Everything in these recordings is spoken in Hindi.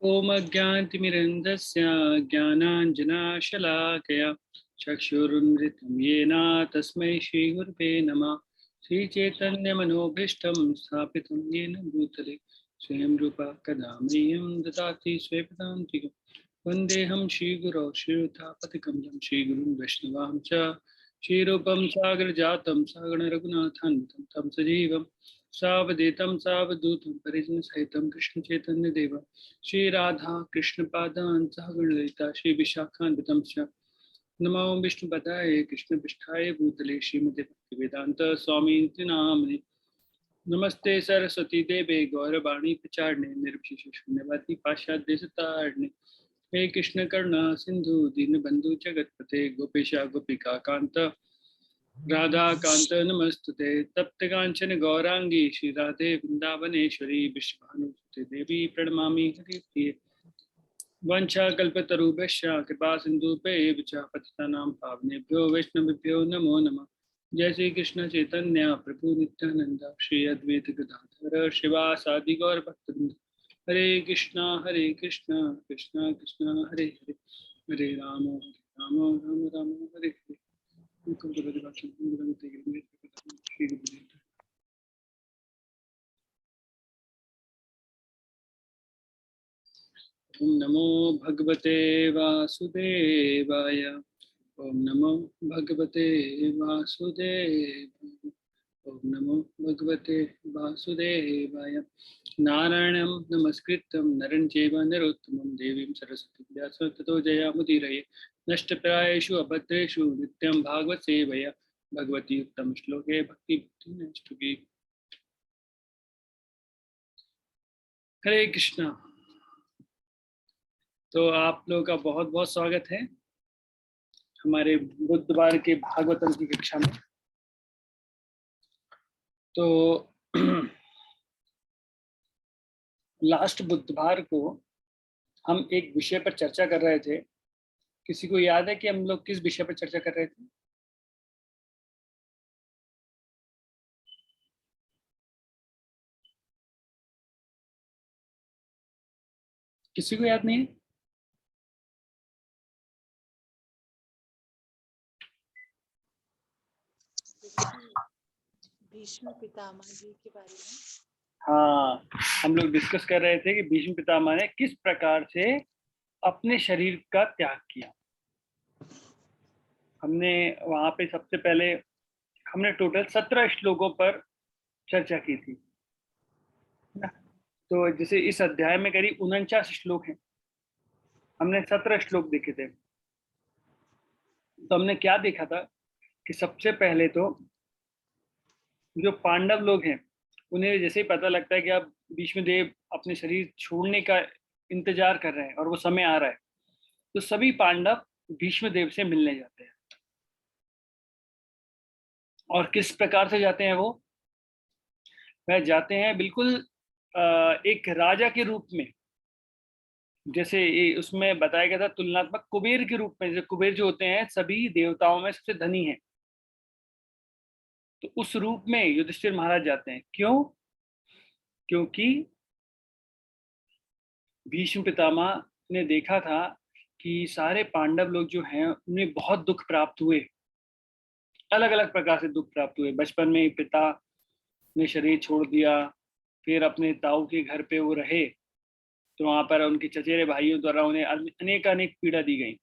ओम अज्ञानतिमिरन्धस्य ज्ञानाञ्जनशलाकया चक्षुरुन्मिलितं येन तस्मै श्रीगुरुवे नमः। श्रीचैतन्यमनोभीष्टं स्थापितं येन भूतले स्वयं रूपा कदा मह्यं ददाति स्वपदान्तिकं। वन्देऽहं श्रीगुरौ श्रीयुतापतिकमलं श्रीगुरुं वैष्णवां च श्रीरूपं सागरजातं सागररघुनाथान्वितं तं सजीवं सावधूतं सावधूतं परिजनसहितं कृष्णचैतन्यदेवं श्री राधा कृष्ण पादान सहगणललिता श्री विशाखान्वितं च नमो विष्णुपदाय कृष्ण पृष्ठाय भूतले श्रीमते भक्तिवेदांत स्वामी नामिने नमस्ते सरस्वती देवे गौरवाणी प्रचारणे निर्विशेष शून्यवादी पाश्चात्य देशतारणे हे कृष्ण करुणा सिंधु दीनबंधु जगतपते गोपेशा गोपिका कांत राधा कांत नमस्तुते तप्त कांचन गौरांगी श्री राधे वृंदावनेश्वरी विश्वभानुसुते देवी प्रणमामि हरिप्रिये वंशाकल्पतरुभ्यश्च कृपा सिन्धुभ्यैव च पतितानां पावनेभ्यो वैष्णवेभ्यो नमो नमः। जय श्री कृष्ण चैतन्य प्रभु नित्यानंद श्री अद्वैत गदाधर शिवासादि गौर भक्तवृंद हरे कृष्णा कृष्णा कृष्णा हरे हरे हरे राम राम हरे हरे। ओम नमो भगवते वासुदेवाय ओम नमो भगवते वासुदेवाय ओम नमो भगवते वासुदेवाय नारायणं नमस्कृत्यं नरं चैव नरोत्तमं देवीं सरस्वतीं व्यासं ततो जयामुदीरये नष्टप्रायेषु अभद्रेषु नित्यं भागवत सेवया भगवती उत्तम श्लोके भक्ति नष्टुकी। हरे कृष्णा। तो आप लोगों का बहुत बहुत स्वागत है हमारे बुधवार के भागवतम की कक्षा में। तो लास्ट बुधवार को हम एक विषय पर चर्चा कर रहे थे। किसी को याद है कि हम लोग किस विषय पर चर्चा कर रहे थे? किसी को याद नहीं है? भीष्म पितामह जी के बारे में। हाँ, हम लोग डिस्कस कर रहे थे कि भीष्म पितामह ने किस प्रकार से अपने शरीर का त्याग किया। हमने वहां पे सबसे पहले हमने टोटल 17 श्लोकों पर चर्चा की थी। तो जैसे इस अध्याय में करीब 49 श्लोक हैं, हमने 17 श्लोक देखे थे। तो हमने क्या देखा था कि सबसे पहले तो जो पांडव लोग हैं उन्हें जैसे ही पता लगता है कि अब भीष्मदेव अपने शरीर छोड़ने का इंतजार कर रहे हैं और वो समय आ रहा है, तो सभी पांडव भीष्मदेव से मिलने जाते हैं। और किस प्रकार से जाते हैं? वह जाते हैं बिल्कुल एक राजा के रूप में, जैसे ये उसमें बताया गया था तुलनात्मक कुबेर के रूप में। जैसे कुबेर जो होते हैं सभी देवताओं में सबसे धनी हैं, तो उस रूप में युधिष्ठिर महाराज जाते हैं। क्यों? क्योंकि भीष्म पितामह ने देखा था कि सारे पांडव लोग जो हैं उन्हें बहुत दुख प्राप्त हुए, अलग अलग प्रकार से दुख प्राप्त हुए। बचपन में पिता ने शरीर छोड़ दिया, फिर अपने ताऊ के घर पे वो रहे, तो वहां पर उनके चचेरे भाइयों द्वारा उन्हें अनेक अनेक पीड़ा दी गई।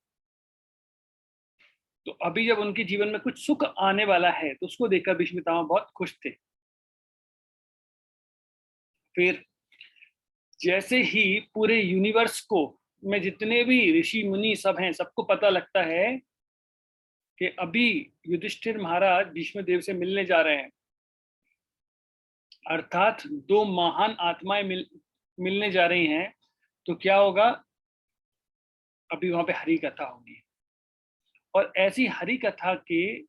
तो अभी जब उनके जीवन में कुछ सुख आने वाला है तो उसको देखकर भीष्म पितामह बहुत खुश थे। फिर जैसे ही पूरे यूनिवर्स को में जितने भी ऋषि मुनि सब हैं, सबको पता लगता है कि अभी युधिष्ठिर महाराज भीष्म देव से मिलने जा रहे हैं, अर्थात दो महान आत्माएं मिलने जा रही हैं, तो क्या होगा? अभी वहां पे हरि कथा होगी। और ऐसी हरि कथा के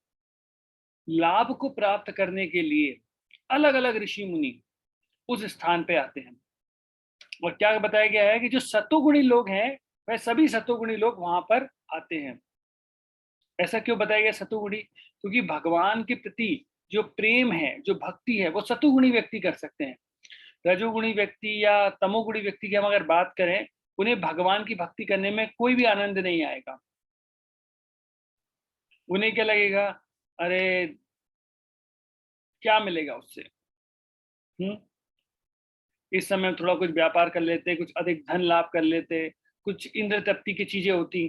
लाभ को प्राप्त करने के लिए अलग अलग ऋषि मुनि उस स्थान पे आते हैं। और क्या बताया गया है कि जो सतोगुणी लोग हैं वह सभी सतोगुणी लोग वहां पर आते हैं। ऐसा क्यों बताया गया सतोगुणी? क्योंकि भगवान के प्रति जो प्रेम है, जो भक्ति है, वो सतोगुणी व्यक्ति कर सकते हैं। रजोगुणी व्यक्ति या तमोगुणी व्यक्ति की हम अगर बात करें उन्हें भगवान की भक्ति करने में कोई भी आनंद नहीं आएगा। उन्हें क्या लगेगा, अरे क्या मिलेगा उससे। इस समय थोड़ा कुछ व्यापार कर लेते, कुछ अधिक धन लाभ कर लेते, कुछ इंद्र तृप्ति की चीजें होती,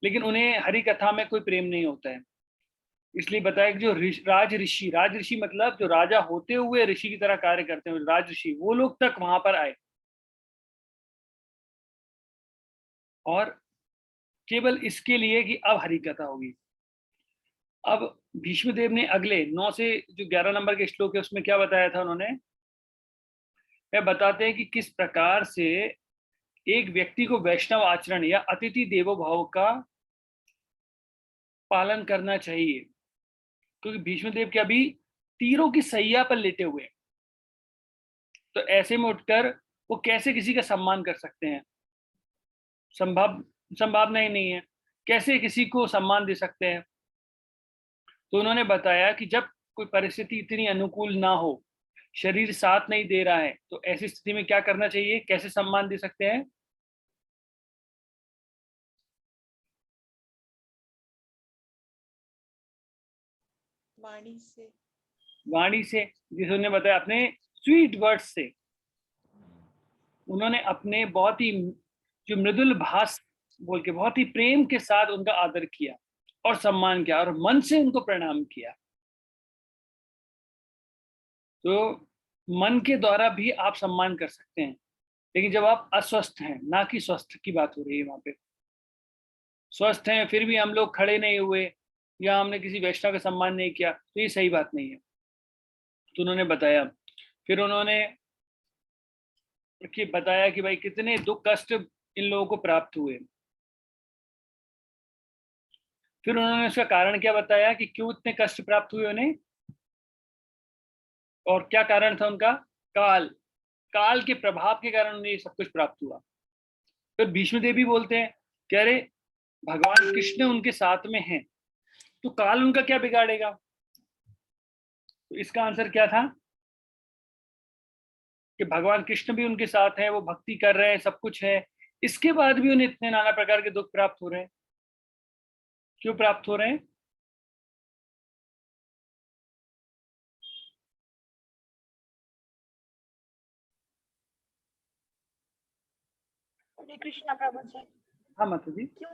लेकिन उन्हें हरि कथा में कोई प्रेम नहीं होता है। इसलिए बताया कि जो राज ऋषि मतलब जो राजा होते हुए ऋषि की तरह कार्य करते हैं, राज ऋषि, वो लोग तक वहां पर आए और केवल इसके लिए कि अब हरि कथा होगी। अब भीष्मदेव ने अगले 9 से जो 11 नंबर के श्लोक है उसमें क्या बताया था उन्होंने, यह बताते हैं कि किस प्रकार से एक व्यक्ति को वैष्णव आचरण या अतिथि देवो भाव का पालन करना चाहिए। क्योंकि भीष्मदेव के अभी तीरों की सैया पर लेटे हुए हैं, तो ऐसे में उठकर वो कैसे किसी का सम्मान कर सकते हैं, संभावना ही नहीं है। कैसे किसी को सम्मान दे सकते हैं। तो उन्होंने बताया कि जब कोई परिस्थिति इतनी अनुकूल ना हो, शरीर साथ नहीं दे रहा है, तो ऐसी स्थिति में क्या करना चाहिए, कैसे सम्मान दे सकते हैं। वाणी से। वाणी से, जिसे उन्होंने बताया अपने स्वीट वर्ड्स से। उन्होंने अपने बहुत ही जो मृदुल भाष बोल के बहुत ही प्रेम के साथ उनका आदर किया और सम्मान किया और मन से उनको प्रणाम किया। तो मन के द्वारा भी आप सम्मान कर सकते हैं, लेकिन जब आप अस्वस्थ हैं, ना कि स्वस्थ की बात हो रही है वहां पे, स्वस्थ हैं फिर भी हम लोग खड़े नहीं हुए या हमने किसी वैष्णव का सम्मान नहीं किया, तो ये सही बात नहीं है। तो उन्होंने बताया, फिर उन्होंने बताया कि भाई कितने दुख कष्ट इन लोगों को प्राप्त हुए। फिर उन्होंने उसका कारण क्या बताया कि क्यों इतने कष्ट प्राप्त हुए उन्हें, और क्या कारण था उनका, काल काल के प्रभाव के कारण उन्हें सब कुछ प्राप्त हुआ। फिर भीष्मदेव भी बोलते हैं कह रहे भगवान कृष्ण उनके साथ में हैं, तो काल उनका क्या बिगाड़ेगा। तो इसका आंसर क्या था कि भगवान कृष्ण भी उनके साथ हैं, वो भक्ति कर रहे हैं, सब कुछ है, इसके बाद भी उन्हें इतने नाना प्रकार के दुख प्राप्त हो रहे हैं। क्यों प्राप्त हो रहे हैं। हरे कृष्णा प्रभु जी। हाँ माता जी। क्यों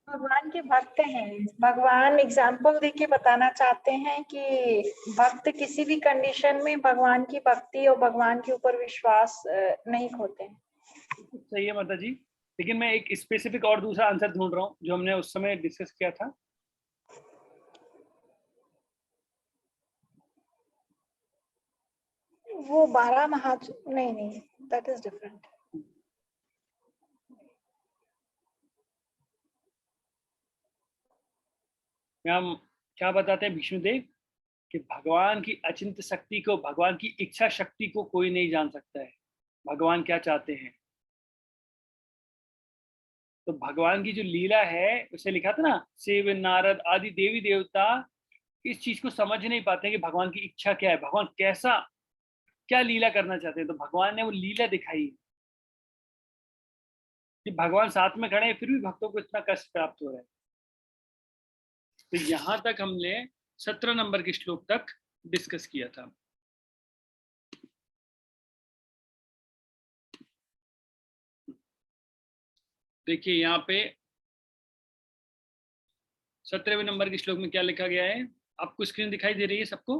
भगवान के भक्त हैं, भगवान एग्जाम्पल देके बताना चाहते हैं कि भक्त किसी भी कंडीशन में भगवान की भक्ति और भगवान के ऊपर विश्वास नहीं खोते हैं। सही है माता जी, लेकिन मैं एक स्पेसिफिक और दूसरा आंसर ढूंढ रहा हूँ जो हमने उस समय डिस्कस किया था। वो 12 नहीं, दैट इज डिफरेंट। हम क्या बताते हैं भीष्मदेव कि भगवान की अचिंत शक्ति को, भगवान की इच्छा शक्ति को कोई नहीं जान सकता है, भगवान क्या चाहते हैं। तो भगवान की जो लीला है, उसे लिखा था ना, शिव नारद आदि देवी देवता इस चीज को समझ नहीं पाते कि भगवान की इच्छा क्या है, भगवान कैसा क्या लीला करना चाहते हैं। तो भगवान ने वो लीला दिखाई कि भगवान साथ में खड़े हैं फिर भी भक्तों को इतना कष्ट प्राप्त हो रहा है। तो यहां तक हमने 17 नंबर के श्लोक तक डिस्कस किया था। देखिए यहाँ पे 17वें नंबर के श्लोक में क्या लिखा गया है, आपको स्क्रीन दिखाई दे रही है सबको।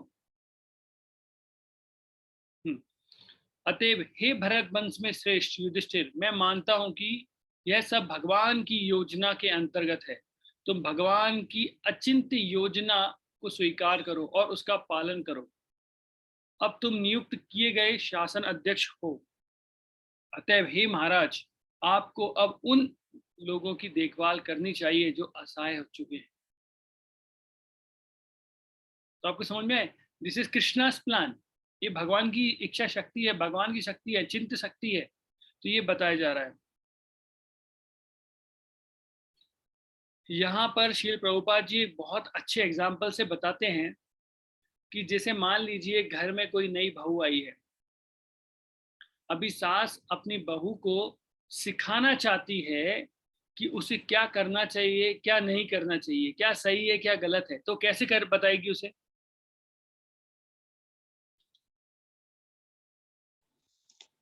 अतएव हे भरत वंश में श्रेष्ठ युधिष्ठिर, मैं मानता हूं कि यह सब भगवान की योजना के अंतर्गत है। तुम भगवान की अचिंत्य योजना को स्वीकार करो और उसका पालन करो। अब तुम नियुक्त किए गए शासन अध्यक्ष हो। अतएव हे महाराज, आपको अब उन लोगों की देखभाल करनी चाहिए जो असहाय हो चुके हैं। तो आपको समझ में आए, दिस इज कृष्णास प्लान। ये भगवान की इच्छा शक्ति है, भगवान की शक्ति है, चिंत शक्ति है। तो ये बताया जा रहा है यहाँ पर। श्रील प्रभुपाद जी बहुत अच्छे एग्जाम्पल से बताते हैं कि जैसे मान लीजिए घर में कोई नई बहू आई है, अभी सास अपनी बहू को सिखाना चाहती है कि उसे क्या करना चाहिए, क्या नहीं करना चाहिए, क्या सही है, क्या गलत है, तो कैसे कर बताएगी उसे?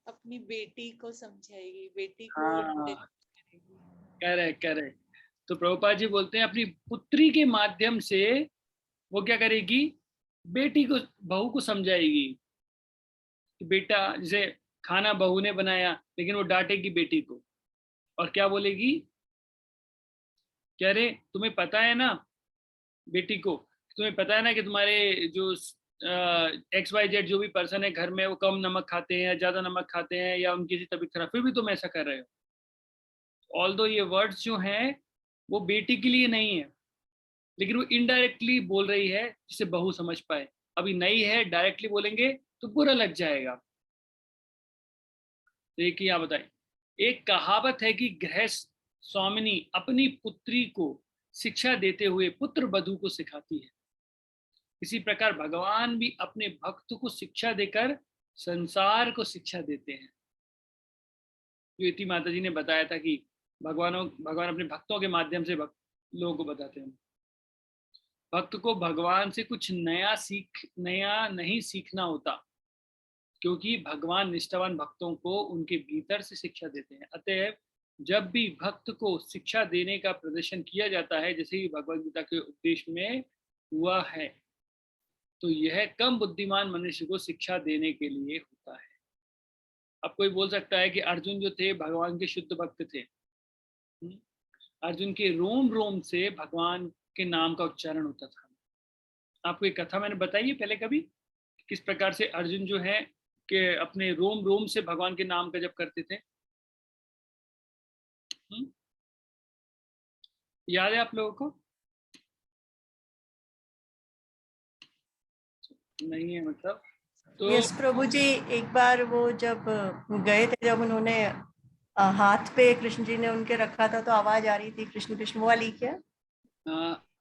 अपनी बेटी को समझाएगी, बेटी को हाँ, करेगी। Correct correct. तो प्रभुपाद जी बोलते हैं अपनी पुत्री के माध्यम से वो क्या करेगी, बेटी को, बहू को समझाएगी कि बेटा, जैसे खाना बहू ने बनाया लेकिन वो डांटेगी बेटी को, और क्या बोलेगी, कह रहे तुम्हें पता है ना, बेटी को, तुम्हें पता है ना कि तुम्हारे जो XYZ जो भी पर्सन है घर में, वो कम नमक खाते हैं या ज्यादा नमक खाते हैं या उनकी सी तबीयत खराब, फिर भी तुम ऐसा कर रहे हो। ऑल्दो ये वर्ड्स जो हैं वो बेटी के लिए नहीं है, लेकिन वो इनडायरेक्टली बोल रही है जिसे बहू समझ पाए। अभी नई है, डायरेक्टली बोलेंगे तो बुरा लग जाएगा। तो एक यहाँ बताए, एक कहावत है कि गृहस्थ स्वामिनी अपनी पुत्री को शिक्षा देते हुए पुत्र वधू को सिखाती है। इसी प्रकार भगवान भी अपने भक्त को शिक्षा देकर संसार को शिक्षा देते हैं। जो इति माता जी ने बताया था कि भगवान अपने भक्तों के माध्यम से लोगों को बताते हैं। भक्त को भगवान से कुछ नया नहीं सीखना होता, क्योंकि भगवान निष्ठावान भक्तों को उनके भीतर से शिक्षा देते हैं। अतएव जब भी भक्त को शिक्षा देने का प्रदर्शन किया जाता है, जैसे ही भगवद गीता के उपदेश में हुआ है, तो यह कम बुद्धिमान मनुष्य को शिक्षा देने के लिए होता है। अब कोई बोल सकता है कि अर्जुन जो थे भगवान के शुद्ध भक्त थे। अर्जुन के रोम रोम से भगवान के नाम का उच्चारण होता था। आपको एक कथा मैंने बताई है पहले कभी, किस प्रकार से अर्जुन जो है कि अपने रोम रोम से भगवान के नाम का जप करते थे। याद है आप लोगों को? नहीं है मतलब? तो यस प्रभु जी, एक बार वो जब गए थे, जब उन्होंने हाथ पे कृष्ण जी ने उनके रखा था, तो आवाज आ रही थी कृष्ण कृष्ण, वो वाली क्या?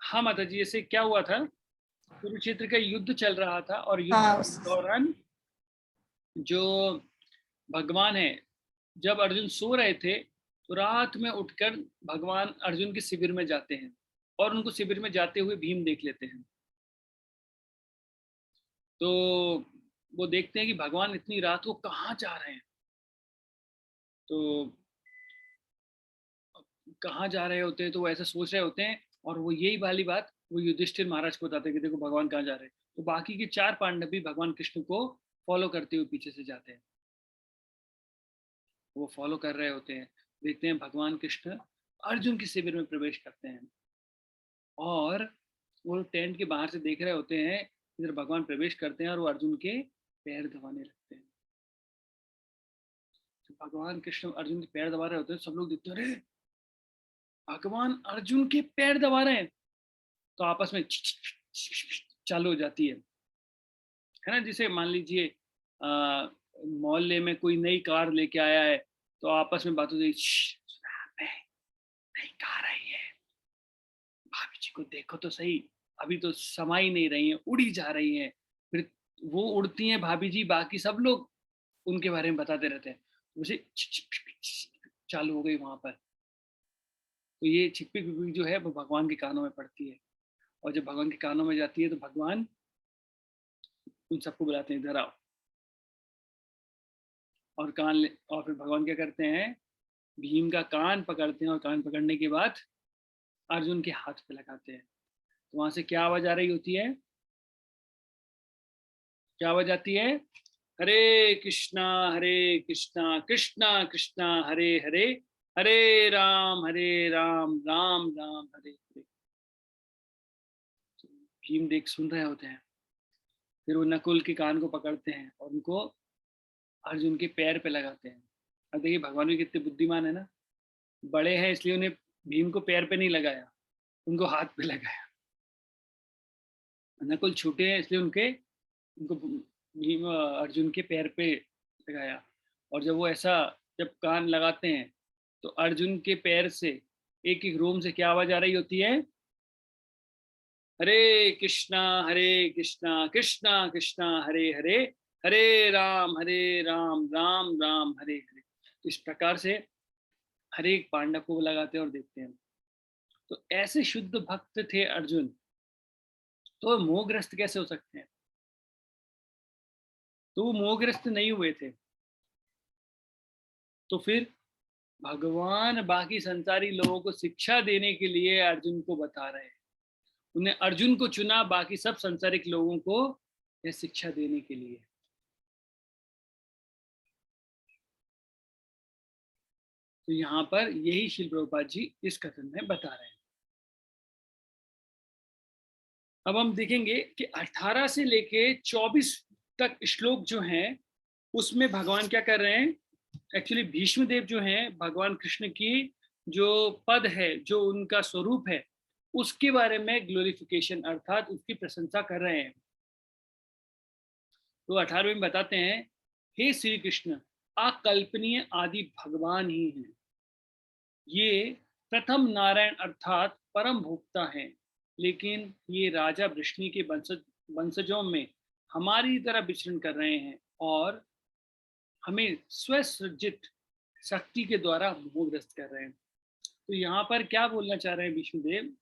हाँ माता जी, ऐसे क्या हुआ था, कुरुक्षेत्र का युद्ध चल रहा था और युद्ध हाँ, के दौरान जो भगवान है, जब अर्जुन सो रहे थे तो रात में उठकर भगवान अर्जुन के शिविर में जाते हैं और उनको शिविर में जाते हुए भीम देख लेते हैं। तो वो देखते हैं कि भगवान इतनी रात को कहाँ जा रहे हैं। तो कहाँ जा रहे होते हैं, तो वो ऐसा सोच रहे होते हैं, और वो यही वाली बात वो युधिष्ठिर महाराज को बताते हैं कि देखो भगवान कहाँ जा रहे हैं। तो बाकी के 4 पांडव भी भगवान कृष्ण को फॉलो करते हुए पीछे से जाते हैं। वो फॉलो कर रहे होते हैं, देखते हैं भगवान कृष्ण अर्जुन के शिविर में प्रवेश करते हैं, और वो टेंट के बाहर से देख रहे होते हैं, इधर भगवान प्रवेश करते हैं और वो अर्जुन के पैर दबाने लगते हैं। तो भगवान कृष्ण अर्जुन के पैर दबा रहे होते हैं, सब लोग देखते हैं, अरे भगवान अर्जुन के पैर दबा रहे हैं। तो आपस में चालू हो जाती है ना। जिसे मान लीजिए मोहल्ले में कोई नई कार लेके आया है, तो आपस में बात होती है, नई कार आई है, भाभी जी को देखो तो सही, अभी तो समा ही नहीं रही है, उड़ी जा रही है। फिर वो उड़ती हैं भाभी जी, बाकी सब लोग उनके बारे में बताते रहते हैं, उसे चालू हो गई वहां पर। तो ये छिपी पिपी जो है वो भगवान के कानों में पड़ती है, और जब भगवान के कानों में जाती है तो भगवान उन सबको बुलाते हैं, इधर आओ। और और फिर भगवान क्या करते हैं, भीम का कान पकड़ते हैं, और कान पकड़ने के बाद अर्जुन के हाथ पे लगाते हैं। तो वहां से क्या आवाज आ रही होती है, क्या आवाज आती है, हरे कृष्णा कृष्णा कृष्णा हरे हरे, हरे राम राम राम हरे हरे। भीम देख सुन रहे होते हैं, फिर वो नकुल के कान को पकड़ते हैं और उनको अर्जुन के पैर पे लगाते हैं। अब देखिए भगवान भी कितने बुद्धिमान है ना, बड़े हैं इसलिए उन्हें भीम को पैर पे नहीं लगाया, उनको हाथ पे लगाया। नकुल छोटे हैं इसलिए उनको भीम अर्जुन के पैर पे लगाया। और जब वो ऐसा जब कान लगाते हैं तो अर्जुन के पैर से एक एक रोम से क्या आवाज आ रही होती है, हरे कृष्णा कृष्णा कृष्णा हरे हरे, हरे राम राम राम हरे हरे। तो इस प्रकार से हर एक पांडव को लगाते हैं और देखते हैं। तो ऐसे शुद्ध भक्त थे अर्जुन, तो मोहग्रस्त कैसे हो सकते हैं? तो वो मोहग्रस्त नहीं हुए थे, तो फिर भगवान बाकी संसारी लोगों को शिक्षा देने के लिए अर्जुन को बता रहे हैं। उन्हें अर्जुन को चुना बाकी सब संसारिक लोगों को यह शिक्षा देने के लिए। तो यहाँ पर यही श्रील प्रभुपाद जी इस कथन में बता रहे हैं। अब हम देखेंगे कि 18 से लेके 24 तक श्लोक जो हैं उसमें भगवान क्या कर रहे हैं। एक्चुअली भीष्म देव जो हैं भगवान कृष्ण की जो पद है, जो उनका स्वरूप है, उसके बारे में ग्लोरिफिकेशन अर्थात उसकी प्रशंसा कर रहे हैं। तो 18वें में बताते हैं, हे श्री कृष्ण, अकल्पनीय आदि भगवान ही हैं। ये प्रथम नारायण अर्थात परम भोक्ता हैं, लेकिन ये राजा वृष्णि के वंशजों में हमारी तरह विचरण कर रहे हैं और हमें स्वसृजित शक्ति के द्वारा मोहग्रस्त कर रहे हैं। तो यहाँ पर क्या बोलना चाह रहे हैं विष्णुदेव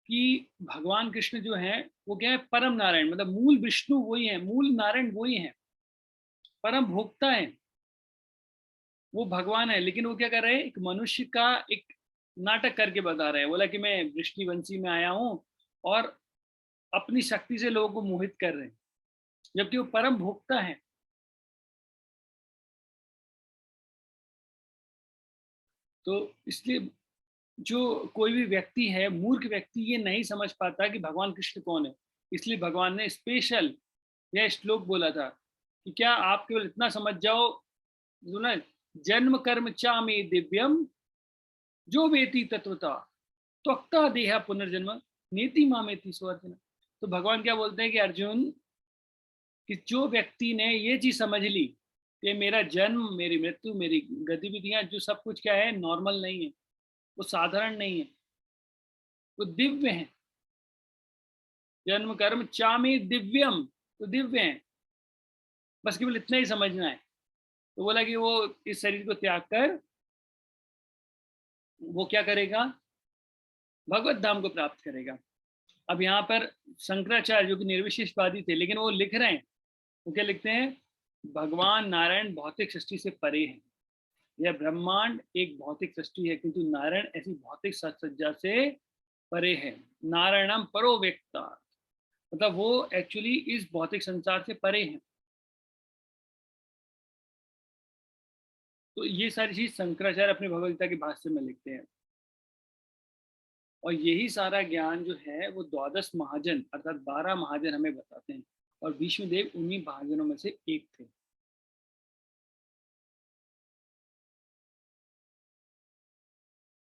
कि भगवान कृष्ण जो है वो क्या है, परम नारायण, मतलब मूल विष्णु वही है, मूल नारायण वही है, परम भोक्ता है, वो भगवान है। लेकिन वो क्या कर रहे हैं, एक मनुष्य का एक नाटक करके बता रहे हैं। बोला कि मैं वृष्णिवंशी में आया हूं और अपनी शक्ति से लोगों को मोहित कर रहे हैं, जबकि वो परम भोक्ता है। तो इसलिए जो कोई भी व्यक्ति है, मूर्ख व्यक्ति, ये नहीं समझ पाता कि भगवान कृष्ण कौन है। इसलिए भगवान ने स्पेशल यह श्लोक बोला था कि क्या आप केवल इतना समझ जाओ, सुना, जन्म कर्म चा में दिव्यम जो वेति तत्वता त्वक्ता देहा पुनर्जन्म नेति मामेति स्वर्जन। तो भगवान क्या बोलते हैं कि अर्जुन, कि जो व्यक्ति ने ये चीज समझ ली कि मेरा जन्म, मेरी मृत्यु, मेरी गतिविधियां, जो सब कुछ क्या है, नॉर्मल नहीं है, वो साधारण नहीं है, वो दिव्य है। जन्म कर्म चा में दिव्यम, तो दिव्य है, बस केवल इतना ही समझना है। तो बोला कि वो इस शरीर को त्याग कर वो क्या करेगा, भगवत धाम को प्राप्त करेगा। अब यहाँ पर शंकराचार्य जो कि निर्विशेषवादी थे, लेकिन वो लिख रहे हैं, वो क्या लिखते हैं, भगवान नारायण भौतिक सृष्टि से परे है। यह ब्रह्मांड एक भौतिक सृष्टि है, किंतु नारायण ऐसी भौतिक सज्जा से परे है। नारायणम परो व्यक्ता, मतलब वो एक्चुअली इस भौतिक संसार से परे हैं। तो ये सारी चीज शंकराचार्य अपने भगवद गीता के भाष्य में लिखते हैं। और यही सारा ज्ञान जो है वो 12 महाजन अर्थात 12 महाजन हमें बताते हैं, और विष्णुदेव उन्हीं महाजनों में से एक थे।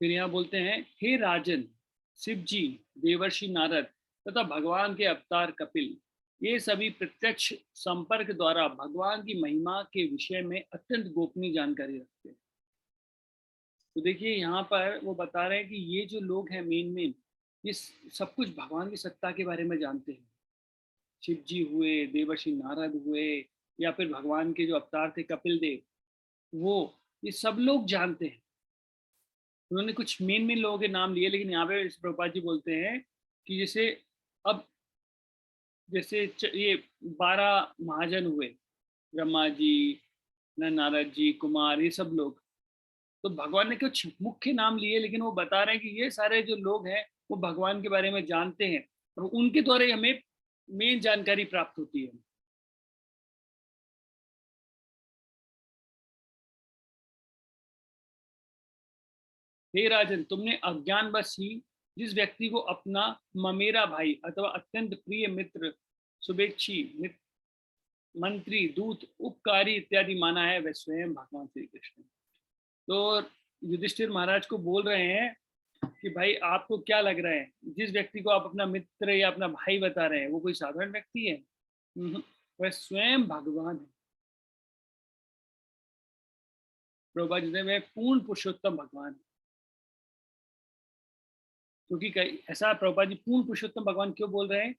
फिर यहाँ बोलते हैं, हे राजन, शिव जी, देवर्षि नारद तथा भगवान के अवतार कपिल, ये सभी प्रत्यक्ष संपर्क द्वारा भगवान की महिमा के विषय में अत्यंत गोपनीय जानकारी रखते हैं। तो देखिए यहाँ पर वो बता रहे हैं कि ये जो लोग हैं मेन ये सब कुछ भगवान की सत्ता के बारे में जानते हैं। शिव जी हुए, देवर्षि नारद हुए, या फिर भगवान के जो अवतार थे कपिल देव, वो ये सब लोग जानते हैं। उन्होंने कुछ मेन लोगों के नाम लिए, लेकिन यहाँ पे प्रभुपाद जी बोलते हैं कि जैसे अब जैसे ये 12 महाजन हुए, ब्रह्मा जी, नारद जी, कुमार, ये सब लोग, तो भगवान ने कुछ मुख्य नाम लिए, लेकिन वो बता रहे हैं कि ये सारे जो लोग हैं वो भगवान के बारे में जानते हैं और उनके द्वारा ही हमें मेन जानकारी प्राप्त होती है। हे राजन, तुमने अज्ञानवश ही जिस व्यक्ति को अपना ममेरा भाई अथवा अत्यंत प्रिय मित्र, शुभेच्छी, मंत्री, दूत, उपकारी इत्यादि माना है, वह स्वयं भगवान श्री कृष्ण। तो युधिष्ठिर महाराज को बोल रहे हैं कि भाई आपको क्या लग रहा है, जिस व्यक्ति को आप अपना मित्र या अपना भाई बता रहे हैं वो कोई साधारण व्यक्ति है? वह स्वयं भगवान है। प्रभुपाद जी वह पूर्ण पुरुषोत्तम भगवान है। क्योंकि ऐसा प्रभुपाद जी पूर्ण पुरुषोत्तम भगवान क्यों बोल रहे हैं?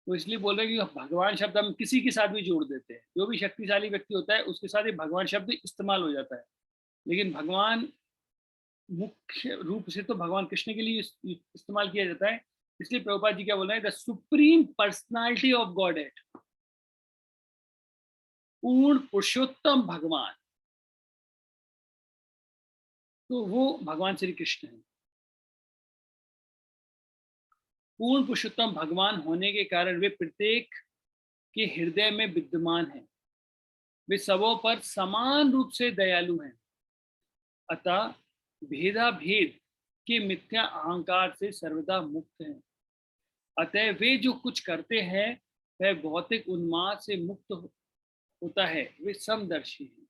तो इसलिए बोल रहे हैं कि भगवान शब्द हम किसी के साथ भी जोड़ देते हैं, जो भी शक्तिशाली व्यक्ति होता है उसके साथ ही भगवान शब्द इस्तेमाल हो जाता है। लेकिन भगवान मुख्य रूप से तो भगवान कृष्ण के लिए इस्तेमाल किया जाता है। इसलिए प्रभुपाद जी क्या बोल रहे हैं, the supreme personality of Godhead, पूर्ण पुरुषोत्तम भगवान, तो वो भगवान श्री कृष्ण है। पूर्ण पुरुषोत्तम भगवान होने के कारण वे प्रत्येक के हृदय में विद्यमान हैं। वे सबों पर समान रूप से दयालु हैं, अतः भेदा भेद के मिथ्या अहंकार से सर्वदा मुक्त हैं। अतः वे जो कुछ करते हैं वह भौतिक उन्माद से मुक्त होता है। वे समदर्शी हैं।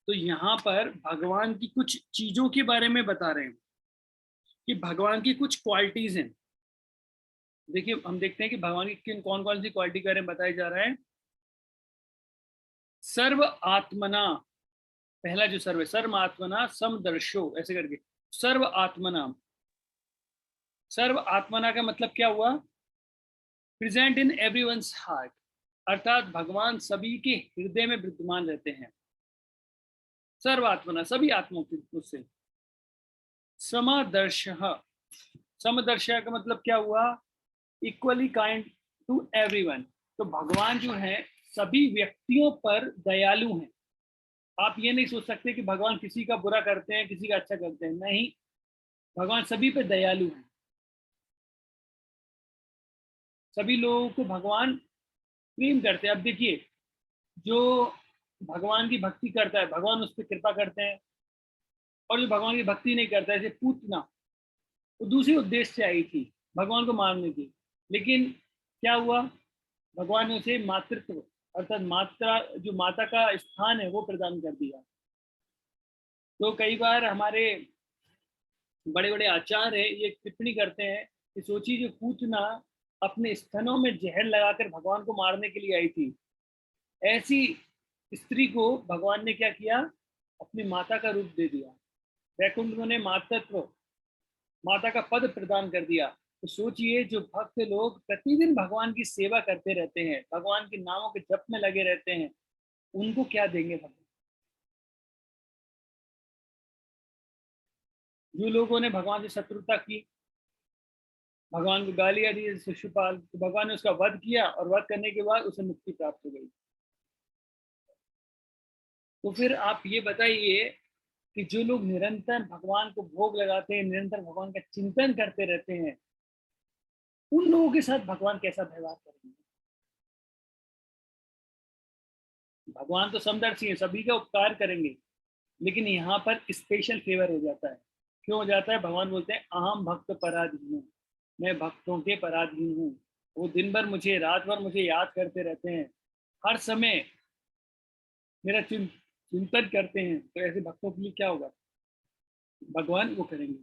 तो यहाँ पर भगवान की कुछ चीजों के बारे में बता रहे हैं कि भगवान की कुछ क्वालिटीज हैं। देखिए हम देखते हैं कि भगवान की किन कौन कौन सी क्वालिटी के बारे में बताया जा रहा है। सर्व आत्मना, पहला जो सर्व है, सर्व आत्मना समदर्शो, ऐसे करके सर्व आत्मना। सर्व आत्मना का मतलब क्या हुआ, प्रेजेंट इन एवरीवन्स हार्ट, अर्थात भगवान सभी के हृदय में विद्यमान रहते हैं। सर्वात्मना, सभी आत्माओं के उससे। समदर्श, समदर्श का मतलब क्या हुआ, इक्वली काइंड टू एवरीवन। तो भगवान जो है सभी व्यक्तियों पर दयालु हैं। आप ये नहीं सोच सकते कि भगवान किसी का बुरा करते हैं, किसी का अच्छा करते हैं, नहीं, भगवान सभी पे दयालु हैं। सभी लोगों को भगवान प्रेम करते हैं। अब देखिए, जो भगवान की भक्ति करता है भगवान उस पर कृपा करते हैं, और जो भगवान की भक्ति नहीं करता है, जैसे पूतना, वो दूसरे उद्देश्य से आई थी, भगवान को मारने की, लेकिन क्या हुआ, भगवान ने उसे मातृत्व अर्थात मात्रा, जो माता का स्थान है वो प्रदान कर दिया। तो कई बार हमारे बड़े बड़े आचार्य ये टिप्पणी करते हैं कि सोचिए, जो पूतना अपने स्तनों में जहर लगाकर भगवान को मारने के लिए आई थी, ऐसी स्त्री को भगवान ने क्या किया, अपनी माता का रूप दे दिया। वैकुंठ ने मातृत्व, माता का पद प्रदान कर दिया। तो सोचिए, जो भक्त लोग प्रतिदिन भगवान की सेवा करते रहते हैं, भगवान के नामों के जप में लगे रहते हैं, उनको क्या देंगे भगवान। जो लोगों ने भगवान से शत्रुता की, भगवान को गालियां दी शिशुपाल, तो भगवान ने उसका वध किया, और वध करने के बाद उसे मुक्ति प्राप्त हो गई। तो फिर आप ये बताइए कि जो लोग निरंतर भगवान को भोग लगाते हैं, निरंतर भगवान का चिंतन करते रहते हैं, उन लोगों के साथ भगवान कैसा व्यवहार करेंगे। भगवान तो समदर्शी है, सभी का उपकार करेंगे, लेकिन यहाँ पर स्पेशल फेवर हो जाता है। क्यों हो जाता है, भगवान बोलते हैं अहम भक्त पराधीन हूँ, मैं भक्तों के पराधीन हूँ। वो दिन भर मुझे, रात भर मुझे याद करते रहते हैं, हर समय मेरा चिंतन करते हैं। तो ऐसे भक्तों के लिए क्या होगा, भगवान वो करेंगे।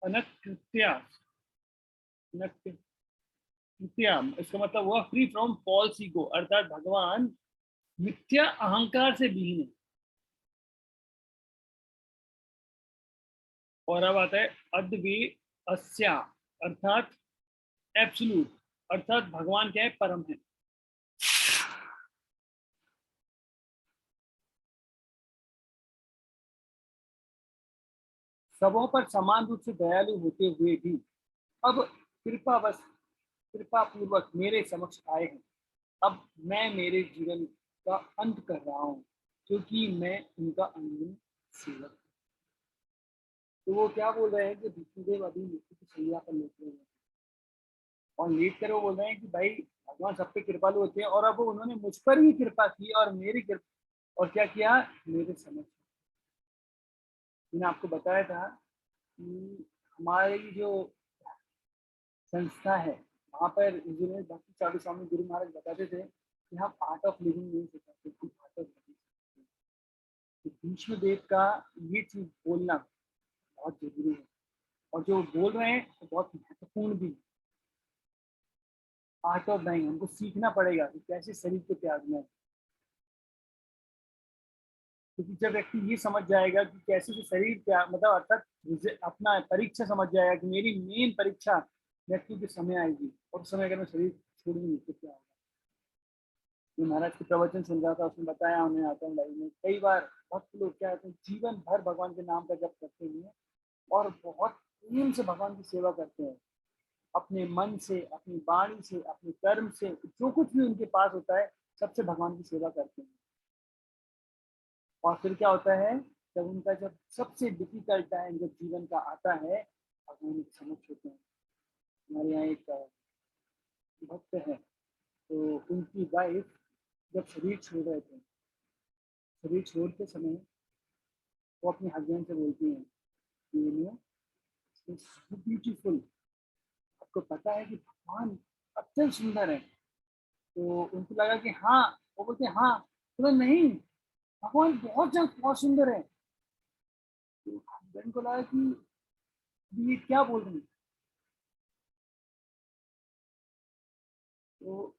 अनकृत्या, इसका मतलब हुआ फ्री फ्रॉम फॉल्स ईगो, अर्थात भगवान मिथ्या अहंकार से विहीन है। और अब आता है अद्वैतस्या, अर्थात एब्सोल्यूट, अर्थात भगवान क्या है, परम है। सबों पर समान रूप से दयालु होते हुए भी अब कृपा पूर्वक मेरे समक्ष आए हैं। अब मैं मेरे जीवन का अंत कर रहा हूँ, क्योंकि मैं उनका अनन्य सेवक हूँ। तो वो क्या बोल रहे हैं कि विष्णुदेव अभी मृत्यु की शैया पर लेट रहे हैं, और लेट कर वो बोल रहे हैं कि भाई भगवान सब पे कृपालु होते हैं, और अब उन्होंने मुझ पर भी कृपा की, और मेरी कृपा, और क्या किया, मेरे समक्ष। मैंने आपको बताया था कि हमारी जो संस्था है, वहाँ पर इंजीनियर भक्ति चालू स्वामी गुरु महाराज बताते थे कि हम आर्ट ऑफ लिविंग नहीं सिखाते, हम आर्ट ऑफ लिविंग सिखाते। विष्णुदेव का ये चीज बोलना बहुत जरूरी है, और जो बोल रहे हैं तो बहुत महत्वपूर्ण भी है। आर्ट ऑफ डाइंग हमको सीखना पड़ेगा कि कैसे शरीर को त्यागना है। क्योंकि जब व्यक्ति ये समझ जाएगा कि कैसे से शरीर त्याग, मतलब अर्थात अपना परीक्षा समझ जाएगा कि मेरी मेन परीक्षा मृत्यु के समय आएगी, और उस समय अगर मैं शरीर छोड़ूंगी तो क्या होगा। ये महाराज के प्रवचन सुन रहा था, उसने बताया उन्हें आतंक लाइव में कई बार भक्त लोग क्या होते हैं, जीवन भर भगवान के नाम का जप करते हैं और बहुत प्रेम से भगवान की सेवा करते हैं, अपने मन से, अपनी वाणी से, अपने कर्म से, जो कुछ भी उनके पास होता है सबसे भगवान की सेवा करते हैं। और फिर क्या होता है, जब उनका जब सबसे डिफिकल्ट टाइम जब जीवन का आता है, भगवान एक समझ होते हैं। हमारे यहाँ एक भक्त है, तो उनकी वाइफ जब शरीर छोड़ रहे थे, शरीर छोड़ते समय वो अपने हस्बैंड से बोलती हैं कि यू नो सो ब्यूटीफुल, आपको पता है कि भगवान अत्यंत सुंदर है। तो उनको लगा कि हाँ, वो बोलते हैं हाँ, तो नहीं, भगवान बहुत सुंदर है। तो हस्बैंड को लगा कि ये क्या बोल रही है, तो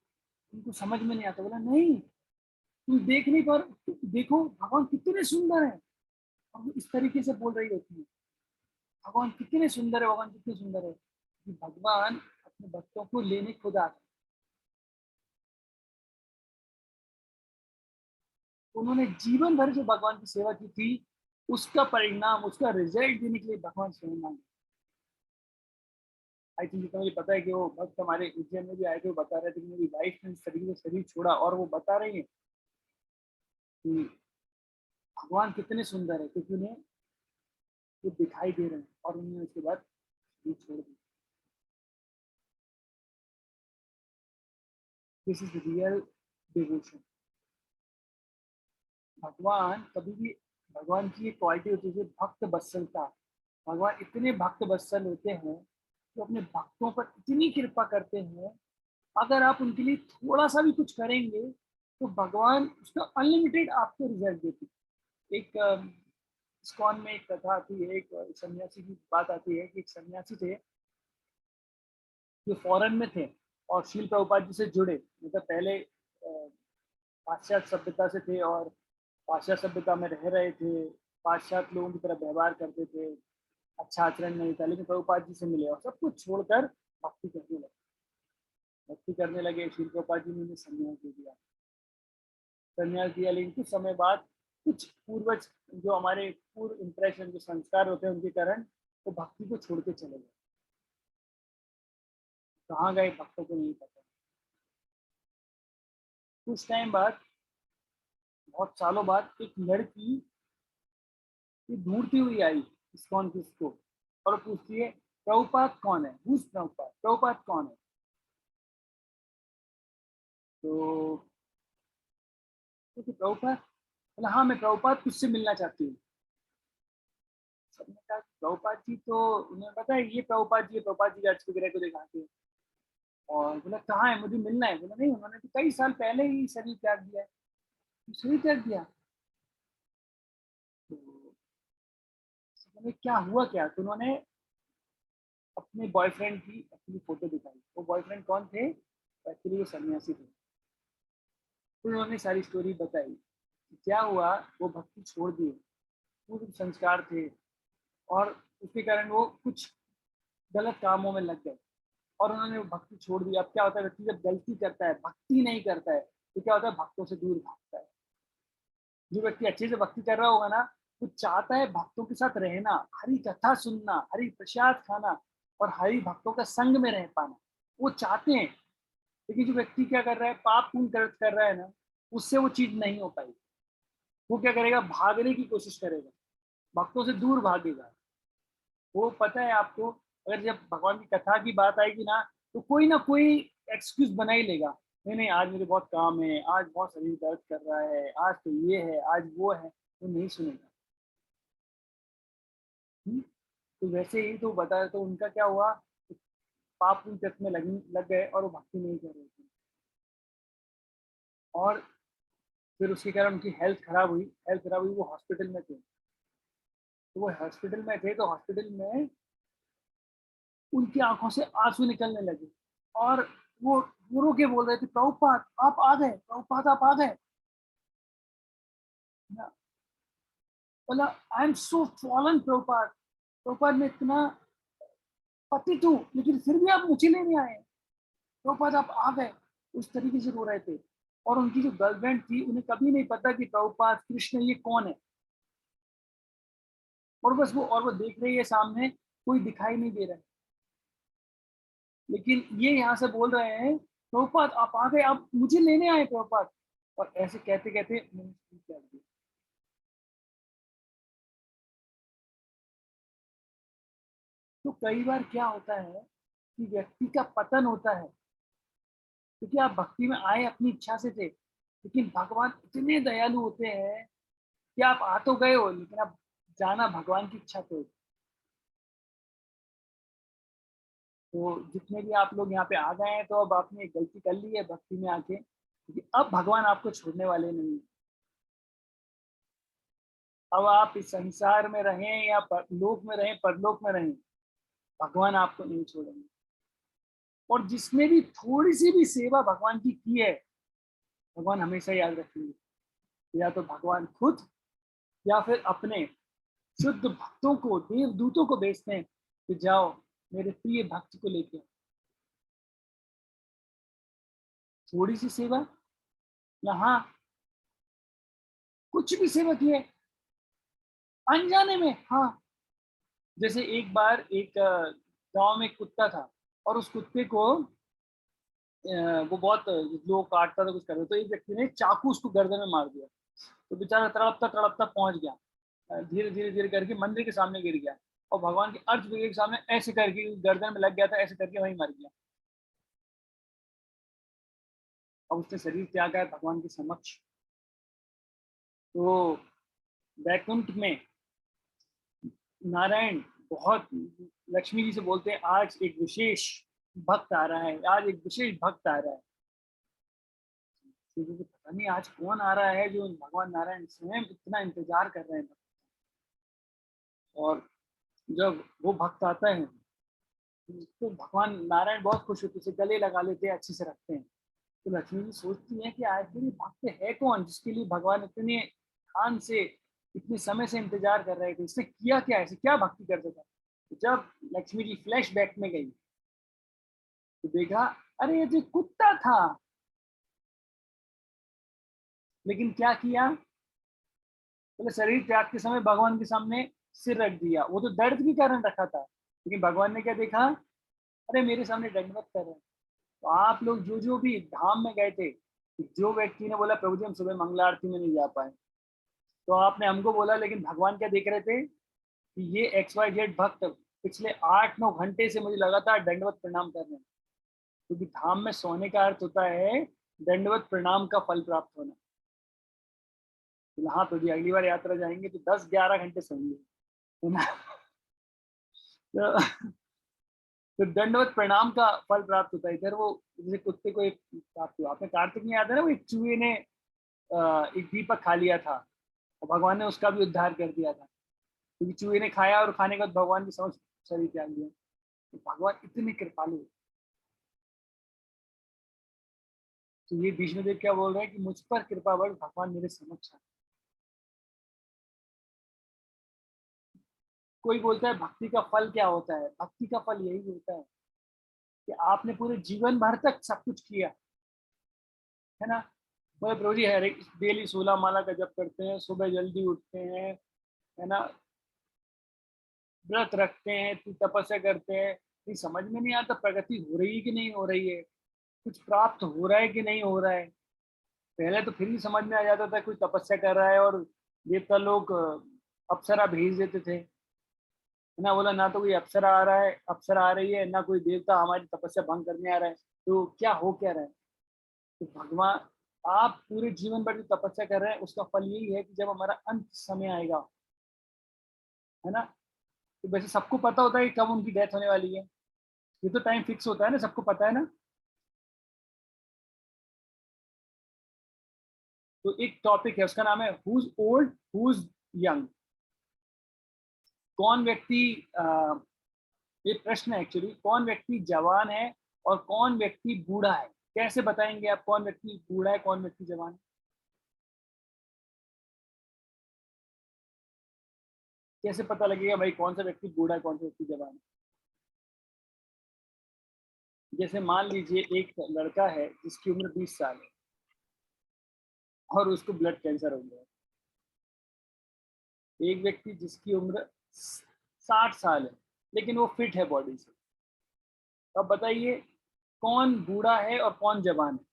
उनको समझ में नहीं आता। बोला नहीं, तुम देख नहीं पा रहे, देखो भगवान कितने सुंदर है। और वो इस तरीके से बोल रही होती है, भगवान कितने सुंदर है, भगवान कितने सुंदर है, कि भगवान अपने भक्तों को लेने खुद आते। उन्होंने जीवन भर जो भगवान की सेवा की थी, उसका परिणाम, उसका रिजल्ट देने के लिए भगवान स्वयं मांगे। आई थिंक जितना मुझे पता है कि वो भक्त हमारे उज्जैन में भी आए थे, वो बता रहे थे कि मेरी वाइफ ने इस तरीके से शरीर छोड़ा, और वो बता रही है कि भगवान कितने सुंदर है, क्योंकि उन्हें वो दिखाई दे रहे हैं, और उन्होंने उसके बाद शरीर छोड़ दिया। This is real devotion. भगवान कभी भी, भगवान की एक क्वालिटी होती है भक्त वत्सलता। भगवान इतने भक्त वत्सल होते हैं जो अपने भक्तों पर इतनी कृपा करते हैं, अगर आप उनके लिए थोड़ा सा भी कुछ करेंगे तो भगवान उसका अनलिमिटेड आपको रिजल्ट देते हैं। एक इस्कॉन में एक कथा आती है, एक सन्यासी की बात आती है कि एक सन्यासी थे जो फॉरेन में थे और शील प्रभुपाद जी से जुड़े, मतलब पहले पाश्चात्य सभ्यता से थे और पाश्चात्य सभ्यता में रह रहे थे, पाश्चात्य लोगों की तरह व्यवहार करते थे, अच्छा आचरण नहीं था, लेकिन प्रभुपाद जी से मिले और सब कुछ छोड़कर भक्ति करने लगे। भक्ति करने लगे, शील प्रभुपाद जी ने उन्हें संन्यास दे दिया। संन्यास दिया, लेकिन कुछ समय बाद कुछ पूर्वज, जो हमारे पूर्व इंप्रेशन, जो संस्कार होते हैं, उनके कारण वो भक्ति को छोड़ के चले गए। कहाँ गए भक्तों को नहीं पता। कुछ टाइम बाद, बहुत सालों बाद, एक लड़की ढूंढती हुई आई इस्कॉन की इसको, और पूछती है प्रभुपाद कौन है, प्रभुपाद, प्रभुपाद कौन है। तो प्रभुपाद, बोला हाँ मैं प्रभुपाद तुझसे मिलना चाहती हूँ। सबने कहा प्रभुपाद जी तो, उन्हें पता है ये प्रभुपाद जी, प्रभुपाद जी के अर्थ वगैरह को दिखाते हैं। और बोला कहाँ है, मुझे मिलना है। बोला नहीं, उन्होंने तो कई साल पहले ही शरीर त्याग दिया है। शरीर त्याग दिया, तो क्या हुआ क्या। तो उन्होंने अपने बॉयफ्रेंड की एक्चुअली फोटो दिखाई। वो बॉयफ्रेंड कौन थे, एक्चुअली वो सन्यासी थे। तो उन्होंने सारी स्टोरी बताई क्या हुआ। वो भक्ति छोड़ दिए, पूर्व संस्कार थे, और उसके कारण वो कुछ गलत कामों में लग गए और उन्होंने वो भक्ति छोड़ दी। अब क्या होता है, व्यक्ति जब गलती करता है, भक्ति नहीं करता है, तो क्या होता है, भक्तों से दूर भागता है। जो व्यक्ति अच्छे से भक्ति कर रहा होगा ना, वो चाहता है भक्तों के साथ रहना, हरि कथा सुनना, हरि प्रसाद खाना और हरि भक्तों का संग में रह पाना, वो चाहते हैं। लेकिन जो व्यक्ति क्या कर रहा है, पाप पुण्य कर रहा है ना, उससे वो चीज नहीं हो पाई। वो क्या करेगा, भागने की कोशिश करेगा, भक्तों से दूर भागेगा। वो पता है आपको, अगर जब भगवान की कथा की बात आएगी ना, तो कोई ना कोई एक्सक्यूज बना ही लेगा। नहीं नहीं, आज मुझे बहुत काम है, आज बहुत शरीर दर्द कर रहा है, आज तो ये है, आज वो है, वो नहीं सुनेगा। तो वैसे ही तो बताया, तो उनका क्या हुआ, पाप पुण्य में लग गए और वो भक्ति नहीं कर रहे थे, और फिर उसके कारण उनकी हेल्थ खराब हुई। वो हॉस्पिटल में थे। तो वो हॉस्पिटल में थे, तो हॉस्पिटल में उनकी आंखों से आंसू निकलने लगे और वो रो के बोल रहे थे प्रभुपाद आप आ गए, प्रभुपाद आप आ गए। बोला I am so fallen Prabhupada, Prabhupada मैं इतना पतित हूँ, लेकिन फिर भी आप मुझे लेने आए, प्रभुपाद आप आ गए। उस तरीके से रो रहे थे। और उनकी जो गर्लफ्रेंड थी उन्हें कभी नहीं पता कि प्रभुपाद कृष्ण ये कौन है, और बस वो देख रही है सामने, कोई दिखाई नहीं दे रहा है। लेकिन ये यहाँ से बोल रहे हैं प्रभुपाद आप आ गए, आप मुझे लेने आए प्रभुपाद, और ऐसे कहते कहते क्या किया। तो कई बार क्या होता है कि व्यक्ति का पतन होता है, क्योंकि आप भक्ति में आए अपनी इच्छा से थे, लेकिन भगवान इतने दयालु होते हैं कि आप आ तो गए हो, लेकिन आप जाना भगवान की इच्छा पे। तो जितने भी आप लोग यहाँ पे आ गए हैं, तो अब आपने एक गलती कर ली है भक्ति में आके, क्योंकि अब भगवान आपको छोड़ने वाले नहीं है। अब आप इस संसार में रहें या लोक में रहें, परलोक में रहें, भगवान आपको नहीं छोड़ेंगे। और जिसने भी थोड़ी सी भी सेवा भगवान की है, भगवान हमेशा याद रखेंगे, या तो भगवान खुद या फिर अपने शुद्ध भक्तों को, देवदूतों को भेजते हैं कि जाओ मेरे प्रिय भक्त को लेके। थोड़ी सी सेवा, यहाँ कुछ भी सेवा की है अनजाने में। हाँ, जैसे एक बार एक गांव में एक कुत्ता था, और उस कुत्ते को वो बहुत लोग काटता था, कुछ कर रहा था, तो एक व्यक्ति ने चाकू उसको गर्दन में मार दिया। तो बेचारा तड़पता तड़पता पहुंच गया, धीरे धीरे धीरे करके मंदिर के सामने गिर गया, और भगवान के अर्थ के सामने ऐसे करके गर्दन में लग गया था, ऐसे करके वहीं मर गया। अब उसने शरीर त्यागा है भगवान के समक्ष। तो वैकुंठ में नारायण बहुत लक्ष्मी जी से बोलते हैं, आज एक विशेष भक्त आ रहा है, आज एक विशेष भक्त आ रहा है। तो पता नहीं आज कौन आ रहा है, जो भगवान नारायण स्वयं इतना इंतजार कर रहे हैं। और जब वो भक्त आता है तो भगवान नारायण बहुत खुश होते, उसे गले लगा लेते हैं, अच्छे से रखते हैं। तो लक्ष्मी जी सोचती है कि आखिर ये भक्त है कौन, जिसके लिए भगवान इतने ध्यान से, इतने समय से इंतजार कर रहे थे, इसने किया क्या, ऐसे क्या भक्ति करता था। तो जब लक्ष्मी जी फ्लैश बैक में गई तो देखा, अरे ये तो कुत्ता था। लेकिन क्या किया, बोले शरीर त्याग के समय भगवान के सामने सिर रख दिया। वो तो दर्द के कारण रखा था, लेकिन भगवान ने क्या देखा, अरे मेरे सामने दंडवत कर रहे हैं। तो आप लोग जो जो भी धाम में गए थे, जो व्यक्ति ने बोला प्रभु जी हम सुबह मंगला आरती में नहीं जा पाए, तो आपने हमको बोला, लेकिन भगवान क्या देख रहे थे कि ये XYZ भक्त पिछले 8-9 घंटे से मुझे लगातार दंडवत प्रणाम कर रहे हैं। क्योंकि धाम में सोने का अर्थ होता है दंडवत प्रणाम का फल प्राप्त होना। हाँ तो जी अगली बार यात्रा जाएंगे तो 10-11 घंटे सोएंगे, है ना। तो दंडवत प्रणाम का फल प्राप्त होता है। इधर वो जैसे कुत्ते को एक प्राप्त हुआ, आपने कार्तिक में याद है ना, वो एक चूहे ने एक दीपक खा लिया था, और भगवान ने उसका भी उद्धार कर दिया था, क्योंकि चूहे ने खाया और खाने के बाद भगवान की समझ शरीर त्याग दिया। तो भगवान इतने कृपालु। तो ये विष्णुदेव क्या बोल रहे हैं कि मुझ पर कृपा वर्ष भगवान मेरे समक्ष है। कोई बोलता है भक्ति का फल क्या होता है, भक्ति का फल यही होता है कि आपने पूरे जीवन भर तक सब कुछ किया है ना। बोले प्रभु जी है डेली 16 माला का जप करते हैं, सुबह जल्दी उठते हैं, है ना, व्रत रखते हैं, तपस्या करते हैं, ये समझ में नहीं आता प्रगति हो रही है कि नहीं हो रही है, कुछ प्राप्त हो रहा है कि नहीं हो रहा है। पहले तो फिर भी समझ में आ जाता था कोई तपस्या कर रहा है, और देवता लोग अप्सरा भेज देते थे, है ना। बोला ना तो कोई अप्सरा आ रहा है, अप्सरा आ रही है, ना कोई देवता हमारी तपस्या भंग करने आ रहा है, तो क्या हो क्या रहा है। तो भगवान आप पूरे जीवन भर जो तपस्या कर रहे हैं उसका फल यही है कि जब हमारा अंत समय आएगा, है ना, तो वैसे सबको पता होता है कि कब उनकी डेथ होने वाली है, ये तो टाइम फिक्स होता है ना, सबको पता है ना। तो एक टॉपिक है उसका नाम है हुज ओल्ड हुज यंग। कौन व्यक्ति ये प्रश्न है एक्चुअली, कौन व्यक्ति जवान है और कौन व्यक्ति बूढ़ा है। कैसे बताएंगे आप कौन व्यक्ति बूढ़ा है कौन व्यक्ति जवान है, कैसे पता लगेगा भाई कौन सा व्यक्ति बूढ़ा है कौन सा व्यक्ति जवान है। जैसे मान लीजिए एक लड़का है जिसकी उम्र 20 साल है, और उसको ब्लड कैंसर हो गया। एक व्यक्ति जिसकी उम्र 60 साल है लेकिन वो फिट है बॉडी से, अब बताइए कौन बूढ़ा है और कौन जवान है?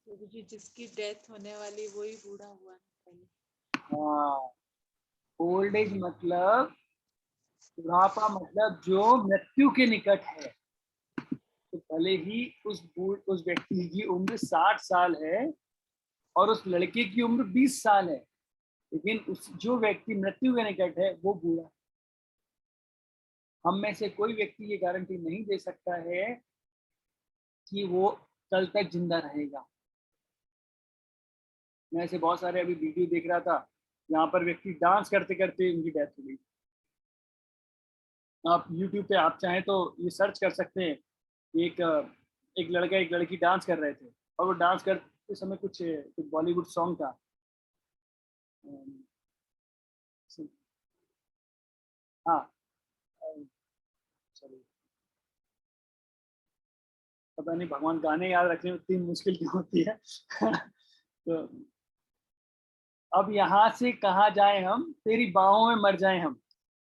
गुरु जी जिसकी डेथ होने वाली वही बूढ़ा हुआ ना पहले। हाँ, ओल्ड एज मतलब बुढ़ापा मतलब जो मृत्यु के निकट है। तो भले ही उस व्यक्ति की उम्र 60 साल है और उस लड़के की उम्र 20 साल है, लेकिन उस जो व्यक्ति मृत्यु के निकट है वो बूढ़ा। हम में से कोई व्यक्ति ये गारंटी नहीं दे सकता है कि वो कल तक जिंदा रहेगा। मैं ऐसे बहुत सारे अभी वीडियो देख रहा था यहाँ पर व्यक्ति डांस करते करते उनकी डेथ हो गई। आप YouTube पे आप चाहें तो ये सर्च कर सकते हैं, एक एक लड़का एक लड़की डांस कर रहे थे और वो डांस करते समय कुछ बॉलीवुड सॉन्ग था, हाँ सॉरी पता नहीं, भगवान गाने याद रखने में इतनी मुश्किल क्यों होती है। तो अब यहाँ से कहाँ जाए हम, तेरी बाहों में मर जाए हम।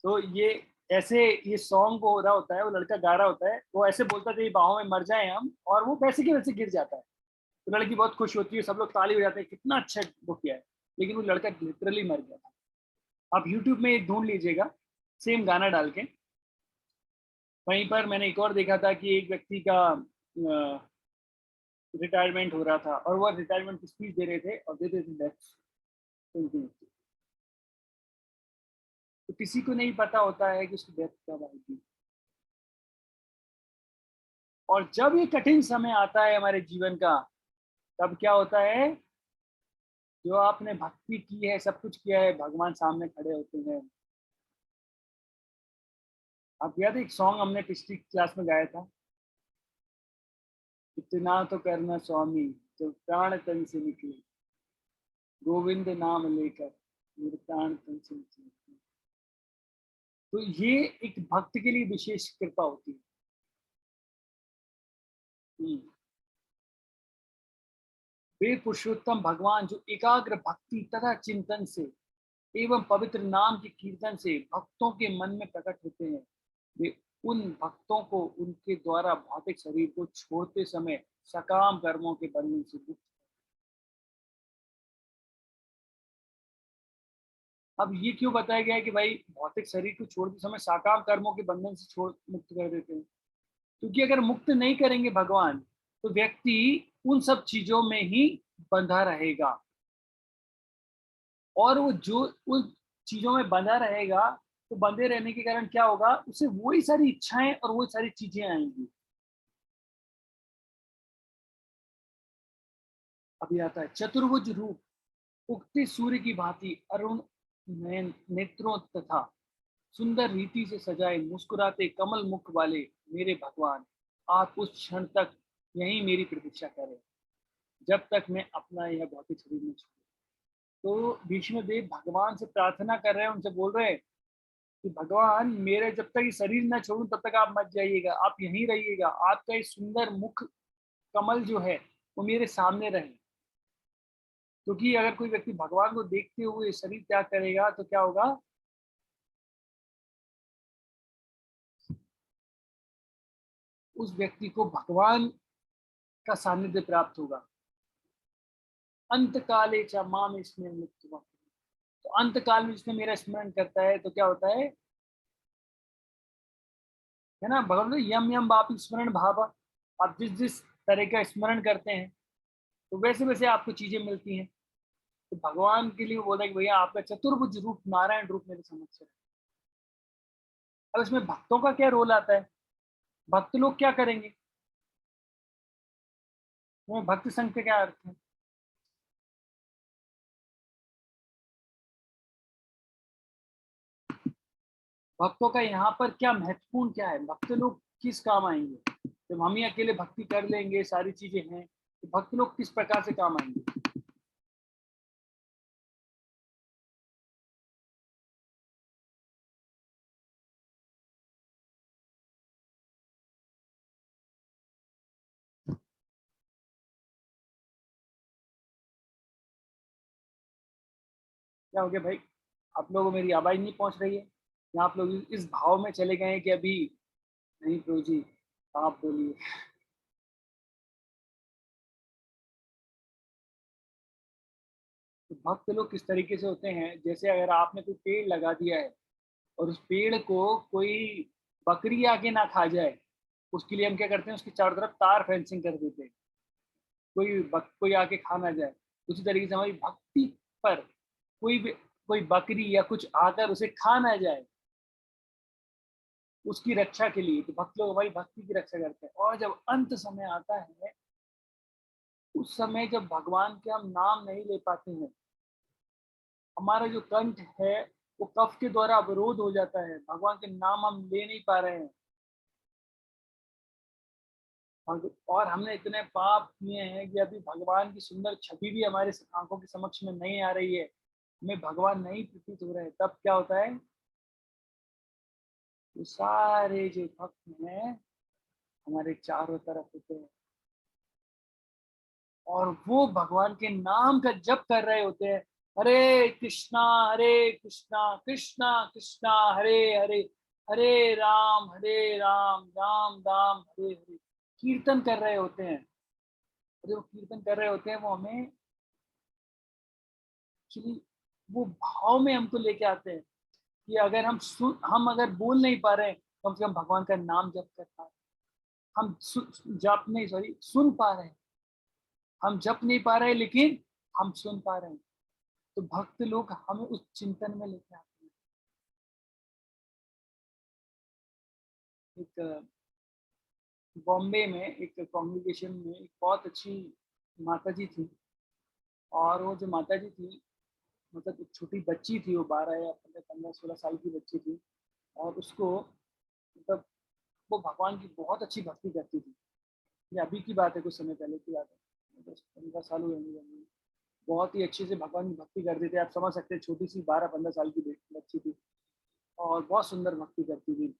तो ये ऐसे ये सॉन्ग हो रहा होता है, वो लड़का गा रहा होता है, वो ऐसे बोलता है तेरी बाहों में मर जाए हम, और वो वैसे के वैसे गिर जाता है। तो लड़की बहुत खुश होती है, सब लोग ताली हो जाते हैं, कितना अच्छा वो किया है, लेकिन वो लड़का लिटरली मर गया था। आप यूट्यूब में ये ढूंढ लीजिएगा, सेम गाना डाल के। वहीं पर मैंने एक और देखा था कि एक व्यक्ति का रिटायरमेंट हो रहा था और वो रिटायरमेंट की स्पीच दे रहे थे और दे रहे थे डेथ। तो किसी को नहीं पता होता है कि उसकी डेथ कब आएगी। और जब ये कठिन समय आता है हमारे जीवन का, तब क्या होता है, जो आपने भक्ति की है, सब कुछ किया है, भगवान सामने खड़े होते हैं। आप याद है एक सॉन्ग हमने पिछली क्लास में गाया था, इतना तो करना स्वामी जो प्राण तन से निकले, गोविंद नाम लेकर मेरे प्राण तन से निकले। तो ये एक भक्त के लिए विशेष कृपा होती है। वे पुरुषोत्तम भगवान जो एकाग्र भक्ति तथा चिंतन से एवं पवित्र नाम के कीर्तन से भक्तों के मन में प्रकट होते हैं, वे उन भक्तों को उनके द्वारा भौतिक शरीर को छोड़ते समय सकाम कर्मों के बंधन से मुक्त। अब ये क्यों बताया गया है कि भाई भौतिक शरीर को छोड़ते समय साकाम कर्मों के बंधन से छोड़ मुक्त कर देते हैं? क्योंकि अगर मुक्त नहीं करेंगे भगवान, तो व्यक्ति उन सब चीजों में ही बंधा रहेगा, और वो जो उन चीजों में बंधा रहेगा, तो बंधे रहने के कारण क्या होगा, उसे वही सारी इच्छाएं और वही सारी चीजें आएंगी। अभी आता है चतुर्भुज रूप, उगते सूर्य की भांति अरुण नेत्रों तथा सुंदर रीति से सजाए मुस्कुराते कमल मुख वाले मेरे भगवान, आप उस क्षण तक यही मेरी प्रतीक्षा करें जब तक मैं अपना यह भौतिक शरीर में छोड़ूं। तो भीष्म देव भगवान से प्रार्थना कर रहे हैं, उनसे बोल रहे हैं कि भगवान मेरे जब तक ये शरीर न छोड़ूं तब तक आप मत जाइएगा, आप यहीं रहिएगा, आपका ये सुंदर मुख कमल जो है वो मेरे सामने रहे। क्योंकि अगर कोई व्यक्ति भगवान को देखते हुए शरीर त्याग करेगा तो क्या होगा, उस व्यक्ति को भगवान का सानिध्य प्राप्त होगा। अंत काले च माम इसमें मृत्यु, तो अंत काल में जिसने मेरा स्मरण करता है तो क्या होता है ना, भगवान यम यम बापी स्मरण भाव, आप जिस जिस तरह का स्मरण करते हैं तो वैसे वैसे आपको चीजें मिलती हैं। तो भगवान के लिए बोला कि भैया आपका चतुर्भुज रूप नारायण रूप मेरे समक्ष है। अब इसमें भक्तों का क्या रोल आता है, भक्त लोग क्या करेंगे, भक्त संघ का क्या अर्थ है? भक्तों का यहाँ पर क्या महत्वपूर्ण क्या है, भक्त लोग किस काम आएंगे? जब हम ही अकेले भक्ति कर लेंगे, सारी चीजें हैं, तो भक्त लोग किस प्रकार से काम आएंगे? क्या हो गया भाई, आप लोगों को मेरी आवाज नहीं पहुंच रही है, या आप लोग इस भाव में चले गए हैं कि अभी नहीं प्रभु जी आप बोलिए। तो भक्त लोग किस तरीके से होते हैं, जैसे अगर आपने कोई पेड़ लगा दिया है और उस पेड़ को कोई बकरी आके ना खा जाए, उसके लिए हम क्या करते हैं, उसके चारों तरफ तार फेंसिंग कर देते हैं, कोई आके खा ना जाए। उसी तरीके से हमारी भक्ति पर कोई बकरी या कुछ आकर उसे खा ना जाए, उसकी रक्षा के लिए तो भक्त लोग हमारी भक्ति की रक्षा करते हैं। और जब अंत समय आता है, उस समय जब भगवान के हम नाम नहीं ले पाते हैं, हमारा जो कंठ है वो कफ के द्वारा अवरोध हो जाता है, भगवान के नाम हम ले नहीं पा रहे हैं, और हमने इतने पाप किए हैं कि अभी भगवान की सुंदर छवि भी हमारे आंखों के समक्ष में नहीं आ रही है, हमें भगवान नहीं प्रतीत हो रहे हैं। तब क्या होता है, वो सारे जो भक्त हैं हमारे चारों तरफ होते हैं और वो भगवान के नाम का जप कर रहे होते हैं, हरे कृष्णा कृष्णा कृष्णा हरे हरे, हरे राम राम राम हरे हरे, कीर्तन कर रहे होते हैं। जो कीर्तन कर रहे होते हैं वो हमें वो भाव में हमको लेके आते हैं कि अगर हम अगर बोल नहीं पा रहे हैं, कम से कम भगवान का नाम जप कर पा रहे हैं। हम जप नहीं, सॉरी, सुन पा रहे हैं, हम जप नहीं पा रहे हैं लेकिन हम सुन पा रहे हैं। तो भक्त लोग हमें उस चिंतन में लेके आते हैं। एक बॉम्बे में एक कॉन्ग्रेगेशन में एक बहुत अच्छी माता जी थी, और वो जो माता जी थी, मतलब एक छोटी बच्ची थी, वो 12 या 15-16 साल की बच्ची थी, और उसको मतलब वो भगवान की बहुत अच्छी भक्ति करती थी। ये अभी की बात है, कुछ समय पहले की बात है, 10-15 साल हुए होंगे। बहुत ही अच्छे से भगवान की भक्ति करते थे, आप समझ सकते हैं, छोटी सी 12-15 साल की बच्ची थी और बहुत सुंदर भक्ति करती थी,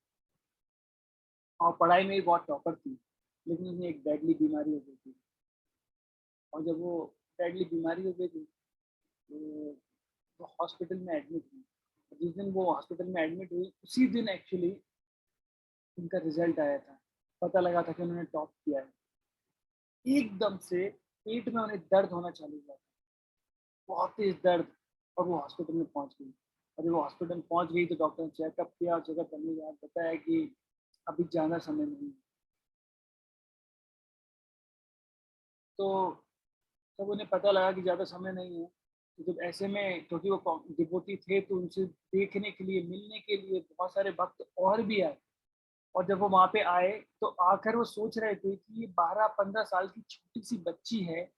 और पढ़ाई में भी बहुत टॉपर थी। लेकिन उन्हें एक डेडली बीमारी हो गई थी, और जब वो डेडली बीमारी हो गई थी तो वो हॉस्पिटल में एडमिट हुई। जिस दिन वो हॉस्पिटल में एडमिट हुई, उसी दिन एक्चुअली उनका रिजल्ट आया था, पता लगा था कि उन्होंने टॉप किया है। एकदम से पेट में उन्हें दर्द होना चालू हुआ, बहुत तेज दर्द, और वो हॉस्पिटल में पहुंच गई। और जब वो हॉस्पिटल पहुंच गई तो डॉक्टर ने चेकअप किया, चेकअप करने के बाद बताया कि अभी ज़्यादा समय नहीं है। तो जब उन्हें पता लगा कि ज़्यादा समय नहीं है, तो जब ऐसे में, क्योंकि वो डिवोटी थे, तो उनसे देखने के लिए, मिलने के लिए बहुत सारे भक्त और भी आए। और जब वो वहाँ पे आए तो आकर वो सोच रहे थे कि ये 12-15 साल की छोटी सी बच्ची है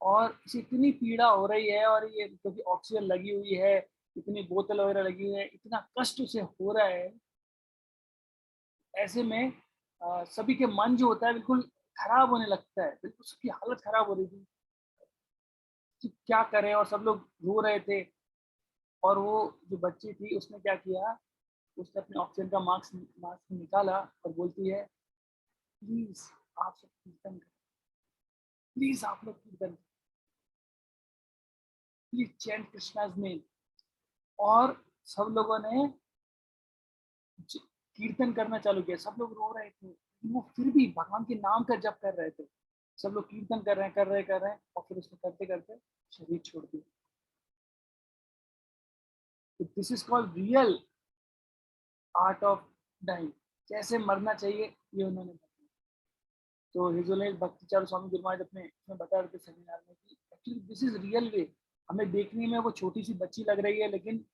और इसे इतनी पीड़ा हो रही है, और ये क्योंकि ऑक्सीजन लगी हुई है, इतनी बोतल वगैरह लगी हुई है, इतना कष्ट उसे हो रहा है। ऐसे में सभी के मन जो होता है बिल्कुल खराब होने लगता है, बिल्कुल उसकी हालत खराब हो रही थी कि क्या करें, और सब लोग रो रहे थे। और वो जो बच्ची थी उसने क्या किया, उसने अपने ऑक्सीजन का मास्क निकाला और बोलती है, प्लीज आप सब कीर्तन करें, प्लीज आप लोग कीर्तन करें, प्लीज चैंट कृष्णाज नेम। और सब लोगों ने कीर्तन करना चालू किया, सब लोग रो रहे थे, वो फिर भी भगवान के नाम का जप कर रहे थे। सब लोग कीर्तन कर रहे हैं, और फिर उसने करते करते शरीर छोड़ दिया। तो this is called real art of dying, कैसे मरना चाहिए ये उन्होंने बताया। तो हिजोलेल भक्तिचारू स्वामी गुरु महाराज अपने इसमें बता रहे थे सेमिनार में कि actually this is real way. हमें देखने में वो छोटी सी बच्ची लग रही है, लेकिन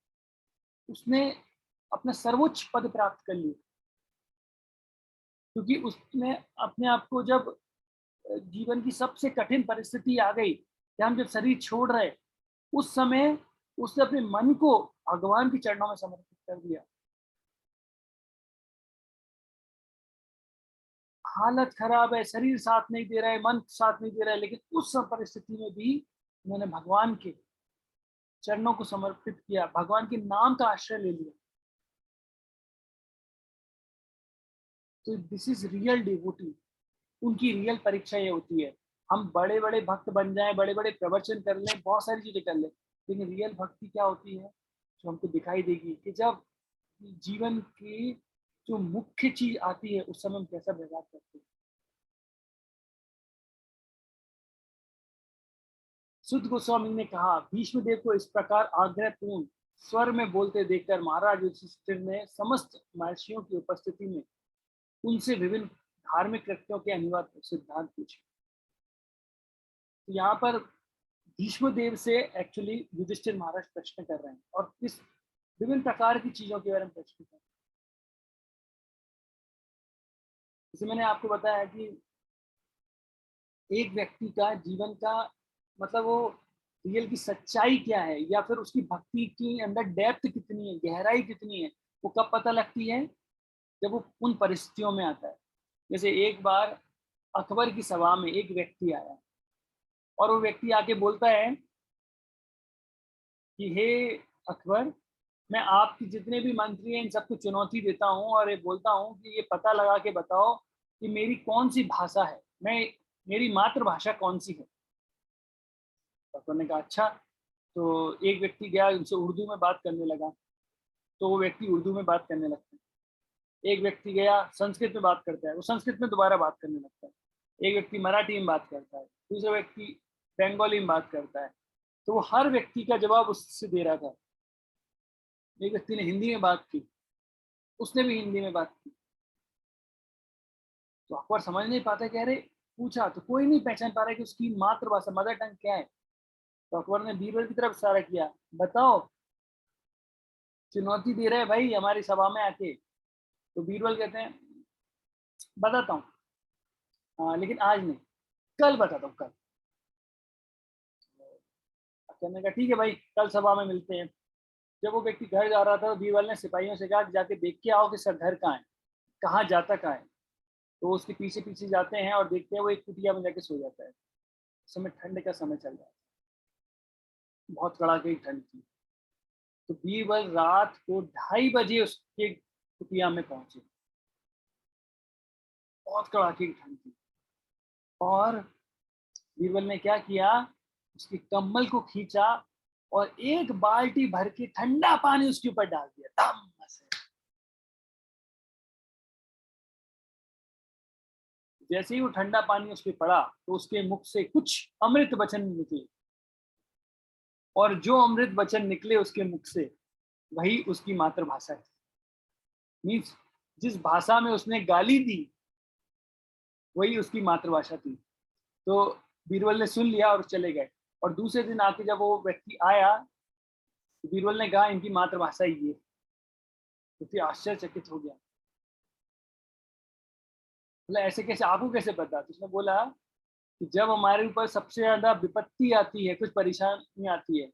उसने अपना सर्वोच्च पद प्राप्त कर लिया, क्योंकि उसने अपने आप को, जब जीवन की सबसे कठिन परिस्थिति आ गई कि हम जब शरीर छोड़ रहे, उस समय उसने अपने मन को भगवान के चरणों में समर्पित कर दिया। हालत खराब है, शरीर साथ नहीं दे रहा है, मन साथ नहीं दे रहा है, लेकिन उस सब परिस्थिति में भी उन्होंने भगवान के चरणों को समर्पित किया, भगवान के नाम का आश्रय ले लिया। तो दिस इज रियल डिवोटी। उनकी रियल परीक्षा ये होती है। हम बड़े बड़े भक्त बन जाएं, बड़े बड़े प्रवचन कर लें, बहुत सारी चीजें कर लें, लेकिन रियल भक्ति क्या होती है जो हमको दिखाई देगी कि जब जीवन की जो मुख्य चीज आती है उस समय हम कैसा व्यवहार करते हैं। सुध गोस्वामी ने कहा, भीष्मदेव को इस प्रकार आग्रहपूर्ण स्वर में बोलते देखकर महाराज युधिष्ठिर ने समस्त महर्षियों की उपस्थिति में उनसे विभिन्न धार्मिक कृत्यों के अनिवार्य सिद्धांत पूछे। तो यहाँ पर भीष्मदेव से एक्चुअली युधिष्ठिर महाराज प्रश्न कर रहे हैं और किस विभिन्न प्रकार की चीजों के बारे में प्रश्न कर रहे हैं। जैसे मैंने आपको बताया कि एक व्यक्ति का जीवन का मतलब वो रियल की सच्चाई क्या है या फिर उसकी भक्ति की अंदर डेप्थ कितनी है, गहराई कितनी है, वो कब पता लगती है, जब वो उन परिस्थितियों में आता है। जैसे एक बार अकबर की सभा में एक व्यक्ति आया और वो व्यक्ति आके बोलता है कि हे अकबर, मैं आपके जितने भी मंत्री हैं इन सबको चुनौती देता हूँ और ये बोलता हूँ कि ये पता लगा के बताओ कि मेरी कौन सी भाषा है, मेरी मातृभाषा कौन सी है। अकबर ने कहा अच्छा। तो एक व्यक्ति गया, उनसे उर्दू में बात करने लगा, तो वो व्यक्ति उर्दू में बात करने लगता है। एक व्यक्ति गया संस्कृत में बात करता है, वो संस्कृत में दोबारा बात करने लगता है। एक व्यक्ति मराठी में बात करता है, दूसरा व्यक्ति बंगाली में बात करता है। तो वो हर व्यक्ति का जवाब उससे दे रहा था। एक व्यक्ति ने हिंदी में बात की, उसने भी हिंदी में बात की। तो अकबर समझ नहीं पाता, कह रहे पूछा तो कोई नहीं पहचान पा रहा कि उसकी मातृभाषा मदर टंग क्या है। तो अकबर ने बीरबल की तरफ इशारा किया, बताओ, चुनौती दे रहे हैं भाई हमारी सभा में आके। तो बीरबल कहते हैं बताता हूँ, हाँ लेकिन आज नहीं, कल बताता हूँ, कल। अकबर ने कहा ठीक है भाई, कल सभा में मिलते हैं। जब वो व्यक्ति घर जा रहा था तो बीरबल ने सिपाहियों से कहा कि जाके देख के आओ कि सर घर कहाँ है, कहाँ जाता कहाँ है। तो उसके पीछे पीछे जाते हैं और देखते हैं वो एक कुटिया में जाके सो जाता है। उस समय ठंड का समय चल रहा है, बहुत कड़ाके की ठंड थी। तो बीरबल रात को 2:30 बजे उसके कुटिया में पहुंचे, बहुत कड़ाके की ठंड थी। और बीरबल ने क्या किया, उसकी कम्बल को खींचा और एक बाल्टी भर के ठंडा पानी उसके ऊपर डाल दिया धम से। जैसे ही वो ठंडा पानी उस पर पड़ा तो उसके मुख से कुछ अमृत वचन निकले, और जो अमृत वचन निकले उसके मुख से वही उसकी मातृभाषा है। मीन्स जिस भाषा में उसने गाली दी वही उसकी मातृभाषा थी। तो बीरबल ने सुन लिया और चले गए। और दूसरे दिन आके जब वो व्यक्ति आया तो बीरबल ने कहा इनकी मातृभाषा ये। तो आश्चर्यचकित हो गया, बोला ऐसे कैसे, आपको कैसे पता? तो उसने बोला कि जब हमारे ऊपर सबसे ज्यादा विपत्ति आती है, कुछ परेशानी आती है,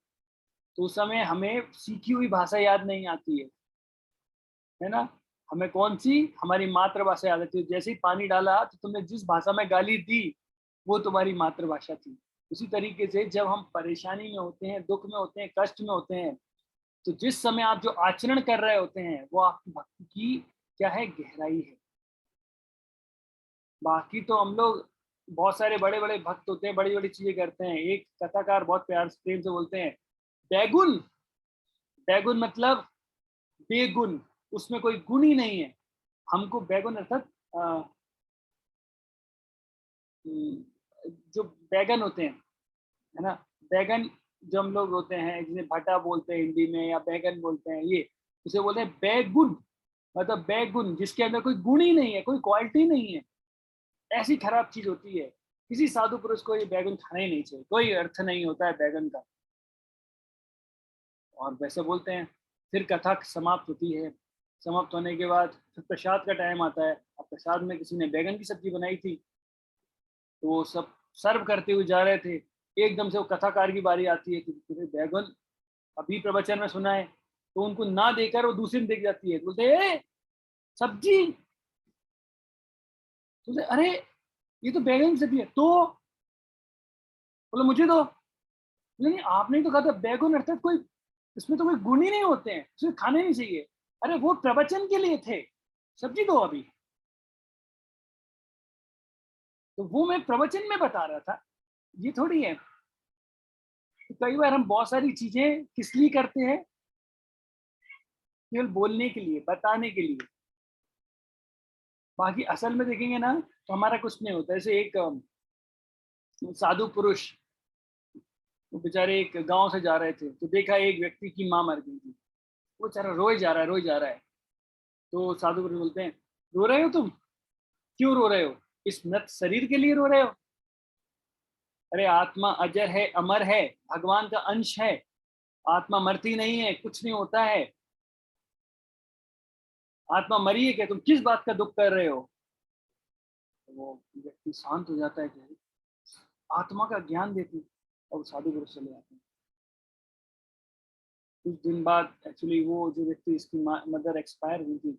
तो उस समय हमें सीखी हुई भाषा याद नहीं आती है ना। हमें कौन सी, हमारी मातृभाषा याद आती है। जैसे ही पानी डाला तो तुमने जिस भाषा में गाली दी वो तुम्हारी मातृभाषा थी। उसी तरीके से जब हम परेशानी में होते हैं, दुख में होते हैं, कष्ट में होते हैं, तो जिस समय आप जो आचरण कर रहे होते हैं वो आपकी भक्ति की क्या है, गहराई है। बाकी तो हम लोग बहुत सारे बड़े बड़े भक्त होते हैं, बड़ी बड़ी चीजें करते हैं। एक कथाकार बहुत प्यार प्रेम से बोलते हैं बैगुन, बैगुन मतलब बेगुन, उसमें कोई गुण ही नहीं है। हमको बैगुन अर्थात जो बैगन होते हैं, है ना, बैगन जो हम लोग होते हैं जिन्हें भटा बोलते हैं हिंदी में या बैगन बोलते हैं, ये उसे बोलते हैं बैगुन। मतलब बैगुन जिसके अंदर कोई गुण ही नहीं है, कोई क्वालिटी नहीं है, ऐसी खराब चीज होती है। किसी साधु पुरुष को ये बैगन खाना ही नहीं चाहिए, कोई अर्थ नहीं होता है बैगन का। और वैसे बोलते हैं। फिर कथा समाप्त होती है, समाप्त होने के बाद फिर प्रसाद का टाइम आता है। अब प्रसाद में किसी ने बैगन की सब्जी बनाई थी, तो वो सब सर्व करते हुए जा रहे थे। एकदम से वो कथाकार की बारी आती है कि बैगन अभी प्रवचन में सुना है, तो उनको ना देकर वो दूसरे में देख जाती है, बोलते ए सब्जी, तो अरे ये तो बैगन की सब्जी है, तो बोले मुझे दो। नहीं आपने तो कहा था बैगन अर्थात कोई, इसमें तो कोई गुण ही नहीं होते हैं, इसमें खाने नहीं चाहिए। अरे वो प्रवचन के लिए थे, सब्जी दो अभी। तो वो मैं प्रवचन में बता रहा था, ये थोड़ी है। तो कई बार हम बहुत सारी चीजें किस लिए करते हैं? केवल बोलने के लिए, बताने के लिए। बाकी असल में देखेंगे ना तो हमारा कुछ नहीं होता। ऐसे एक साधु पुरुष, वो बेचारे एक गांव से जा रहे थे, तो देखा एक व्यक्ति की माँ मर गई थी। वो बेचारा रोए जा रहा है, रोए जा रहा है। तो साधु पुरुष बोलते हैं, रो रहे हो तुम? क्यों रो रहे हो? इस मृत शरीर के लिए रो रहे हो? अरे आत्मा अजर है, अमर है, भगवान का अंश है। आत्मा मरती नहीं है, कुछ नहीं होता है। आत्मा मरी है क्या? तुम किस बात का दुख कर रहे हो? तो वो व्यक्ति शांत हो जाता है कि आत्मा का ज्ञान देती है, और साधु पुरुष चले जाते हैं। कुछ दिन बाद एक्चुअली वो जो व्यक्ति, इसकी मदर एक्सपायर हुई थी,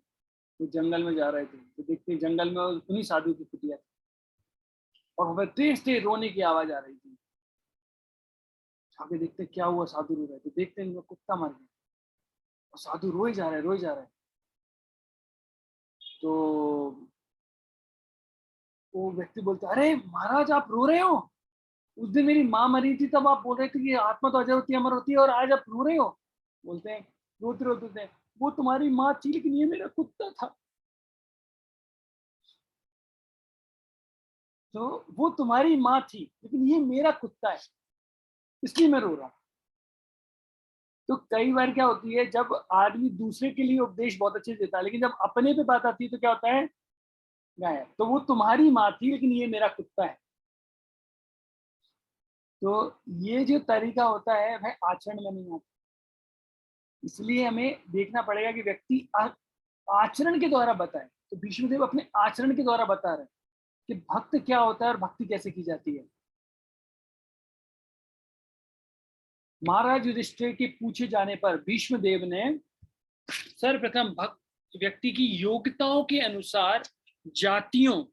वो जंगल में जा रहे थे, तो देखते जंगल में उन्हीं साधु की कुटिया थी, और वह तेज तेज रोने की आवाज आ रही थी। आगे देखते क्या हुआ, साधु रो रहे, तो देखते हैं कुत्ता मर गया, और साधु रोए जा रहे, रोए जा रहे। तो वो व्यक्ति बोलता, अरे महाराज आप रो रहे हो? उस दिन मेरी माँ मरी थी, तब आप बोल रहे थे कि आत्मा तो अजर होती है, अमर होती है, और आज आप रो रहे हो? बोलते हैं, रोते रोते, वो तुम्हारी माँ थी, लेकिन ये मेरा कुत्ता था। तो वो तुम्हारी माँ थी, लेकिन ये मेरा कुत्ता है, इसलिए मैं रो रहा हूँ। तो कई बार क्या होती है, जब आदमी दूसरे के लिए उपदेश बहुत अच्छे देता है, लेकिन जब अपने पे बात आती है तो क्या होता है, गायब। तो वो तुम्हारी माँ थी, लेकिन ये मेरा कुत्ता है। तो ये जो तरीका होता है वह आचरण में नहीं आता। इसलिए हमें देखना पड़ेगा कि व्यक्ति आचरण के द्वारा बताए। तो भीष्मदेव अपने आचरण के द्वारा बता रहे हैं कि भक्त क्या होता है और भक्ति कैसे की जाती है। महाराज युधिष्ठिर के पूछे जाने पर भीष्मदेव ने सर्वप्रथम भक्त व्यक्ति की योग्यताओं के अनुसार जातियों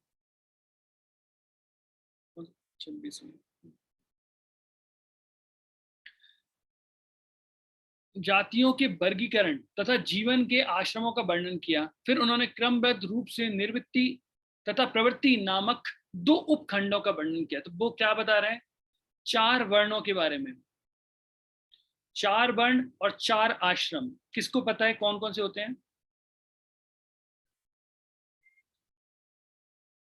के वर्गीकरण तथा जीवन के आश्रमों का वर्णन किया। फिर उन्होंने क्रमबद्ध रूप से निर्वृत्ति तथा प्रवृत्ति नामक 2 उपखंडों का वर्णन किया। तो वो क्या बता रहे हैं? 4 वर्णों के बारे में। 4 वर्ण और 4 आश्रम। किसको पता है कौन कौन से होते हैं?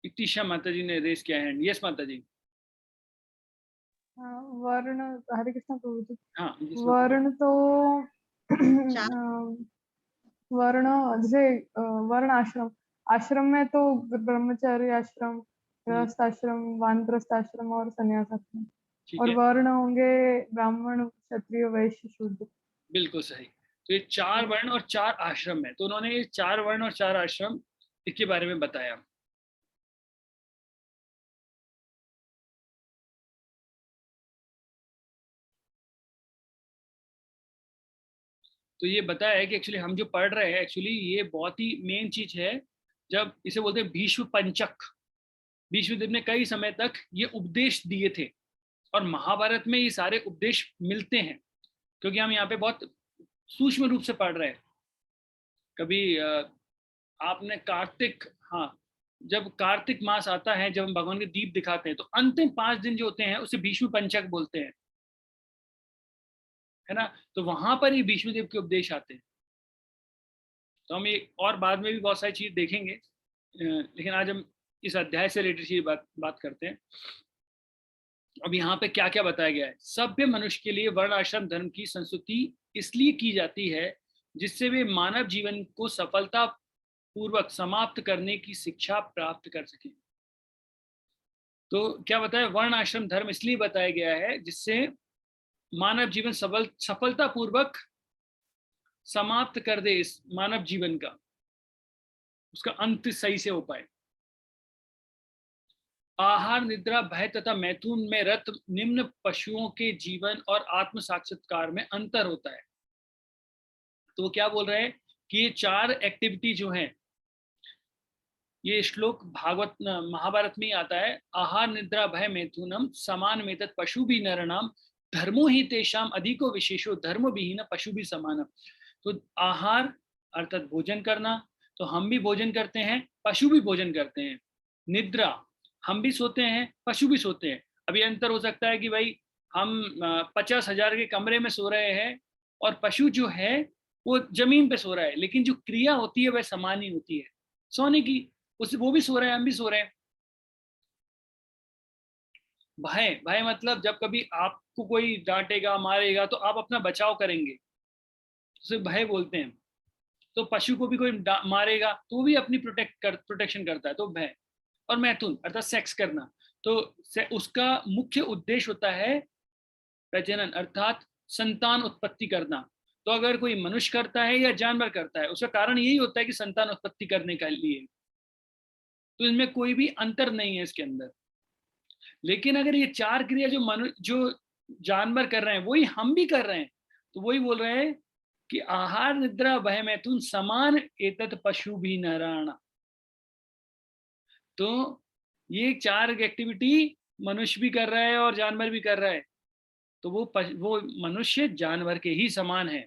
इतिशा माता जी ने रेस किया हैंड। यस माता जी। वर्ण, हरे कृष्ण प्रभु जी। हाँ, वर्ण तो वर्ण जैसे वर्ण आश्रम, आश्रम में तो ब्रह्मचर्य आश्रम, गृहस्थ आश्रम, वानप्रस्थ आश्रम और संन्यास आश्रम। और वर्ण होंगे ब्राह्मण, क्षत्रिय, वैश्य, शूद्र। बिल्कुल सही। तो ये 4 वर्ण और 4 आश्रम है। तो उन्होंने ये 4 वर्ण और 4 आश्रम इसके बारे में बताया। तो ये बताया है कि एक्चुअली हम जो पढ़ रहे हैं, एक्चुअली ये बहुत ही मेन चीज है। जब इसे बोलते हैं भीष्म पंचक, भीष्मदेव ने कई समय तक ये उपदेश दिए थे, और महाभारत में ये सारे उपदेश मिलते हैं, क्योंकि हम यहाँ पे बहुत सूक्ष्म रूप से पढ़ रहे हैं। कभी आपने कार्तिक, हाँ, जब कार्तिक मास आता है, जब हम भगवान के दीप दिखाते हैं, तो अंतिम 5 दिन जो होते हैं उसे भीष्म पंचक बोलते हैं, है ना। तो वहां पर ही भीष्मदेव के उपदेश आते हैं। तो हम ये और बाद में भी बहुत सारी चीज देखेंगे, लेकिन आज हम इस अध्याय से रिलेटेड चीज बात करते हैं। अब यहाँ पे क्या क्या बताया गया है। सभ्य मनुष्य के लिए वर्ण आश्रम धर्म की संस्तुति इसलिए की जाती है जिससे वे मानव जीवन को सफलता पूर्वक समाप्त करने की शिक्षा प्राप्त कर सके। तो क्या बताया, वर्ण आश्रम धर्म इसलिए बताया गया है जिससे मानव जीवन सफलता पूर्वक समाप्त कर दे, इस मानव जीवन का, उसका अंत सही से हो पाए। आहार, निद्रा, भय तथा मैथुन में रत निम्न पशुओं के जीवन और आत्म साक्षात्कार में अंतर होता है। तो वो क्या बोल रहे हैं कि ये 4 एक्टिविटी जो हैं, ये श्लोक भागवत महाभारत में ही आता है। आहार, निद्रा, भय, मैथुनम समान मेतत् पशु भी नरनाम धर्मो ही तेषाम अधिको विशेषो धर्म विहीन पशु भी समानम। तो आहार अर्थात भोजन करना, तो हम भी भोजन करते हैं, पशु भी भोजन करते हैं। निद्रा, हम भी सोते हैं, पशु भी सोते हैं। अभी अंतर हो सकता है कि भाई हम 50,000 के कमरे में सो रहे हैं और पशु जो है वो जमीन पे सो रहा है, लेकिन जो क्रिया होती है वह समान ही होती है सोने की। वो भी सो रहे हैं, हम भी सो रहे हैं। भय, भय मतलब जब कभी आपको कोई डांटेगा मारेगा तो आप अपना बचाव करेंगे, उसे भय बोलते हैं। तो पशु को भी कोई मारेगा तो वो भी अपनी प्रोटेक्शन करता है, तो भय। और मैथुन अर्थात सेक्स करना, तो उसका मुख्य उद्देश्य होता है प्रजनन अर्थात संतान उत्पत्ति करना। तो अगर कोई मनुष्य करता है या जानवर करता है, उसका कारण यही होता है कि संतान उत्पत्ति करने के लिए। तो इनमें कोई भी अंतर नहीं है इसके अंदर। लेकिन अगर ये चार क्रिया जो जानवर कर रहे हैं वही हम भी कर रहे हैं, तो वही बोल रहे हैं कि आहार निद्रा भय मैथुन समान एतत् पशु भी नारायण। तो ये चार एक्टिविटी मनुष्य भी कर रहा है और जानवर भी कर रहा है, तो वो मनुष्य जानवर के ही समान है।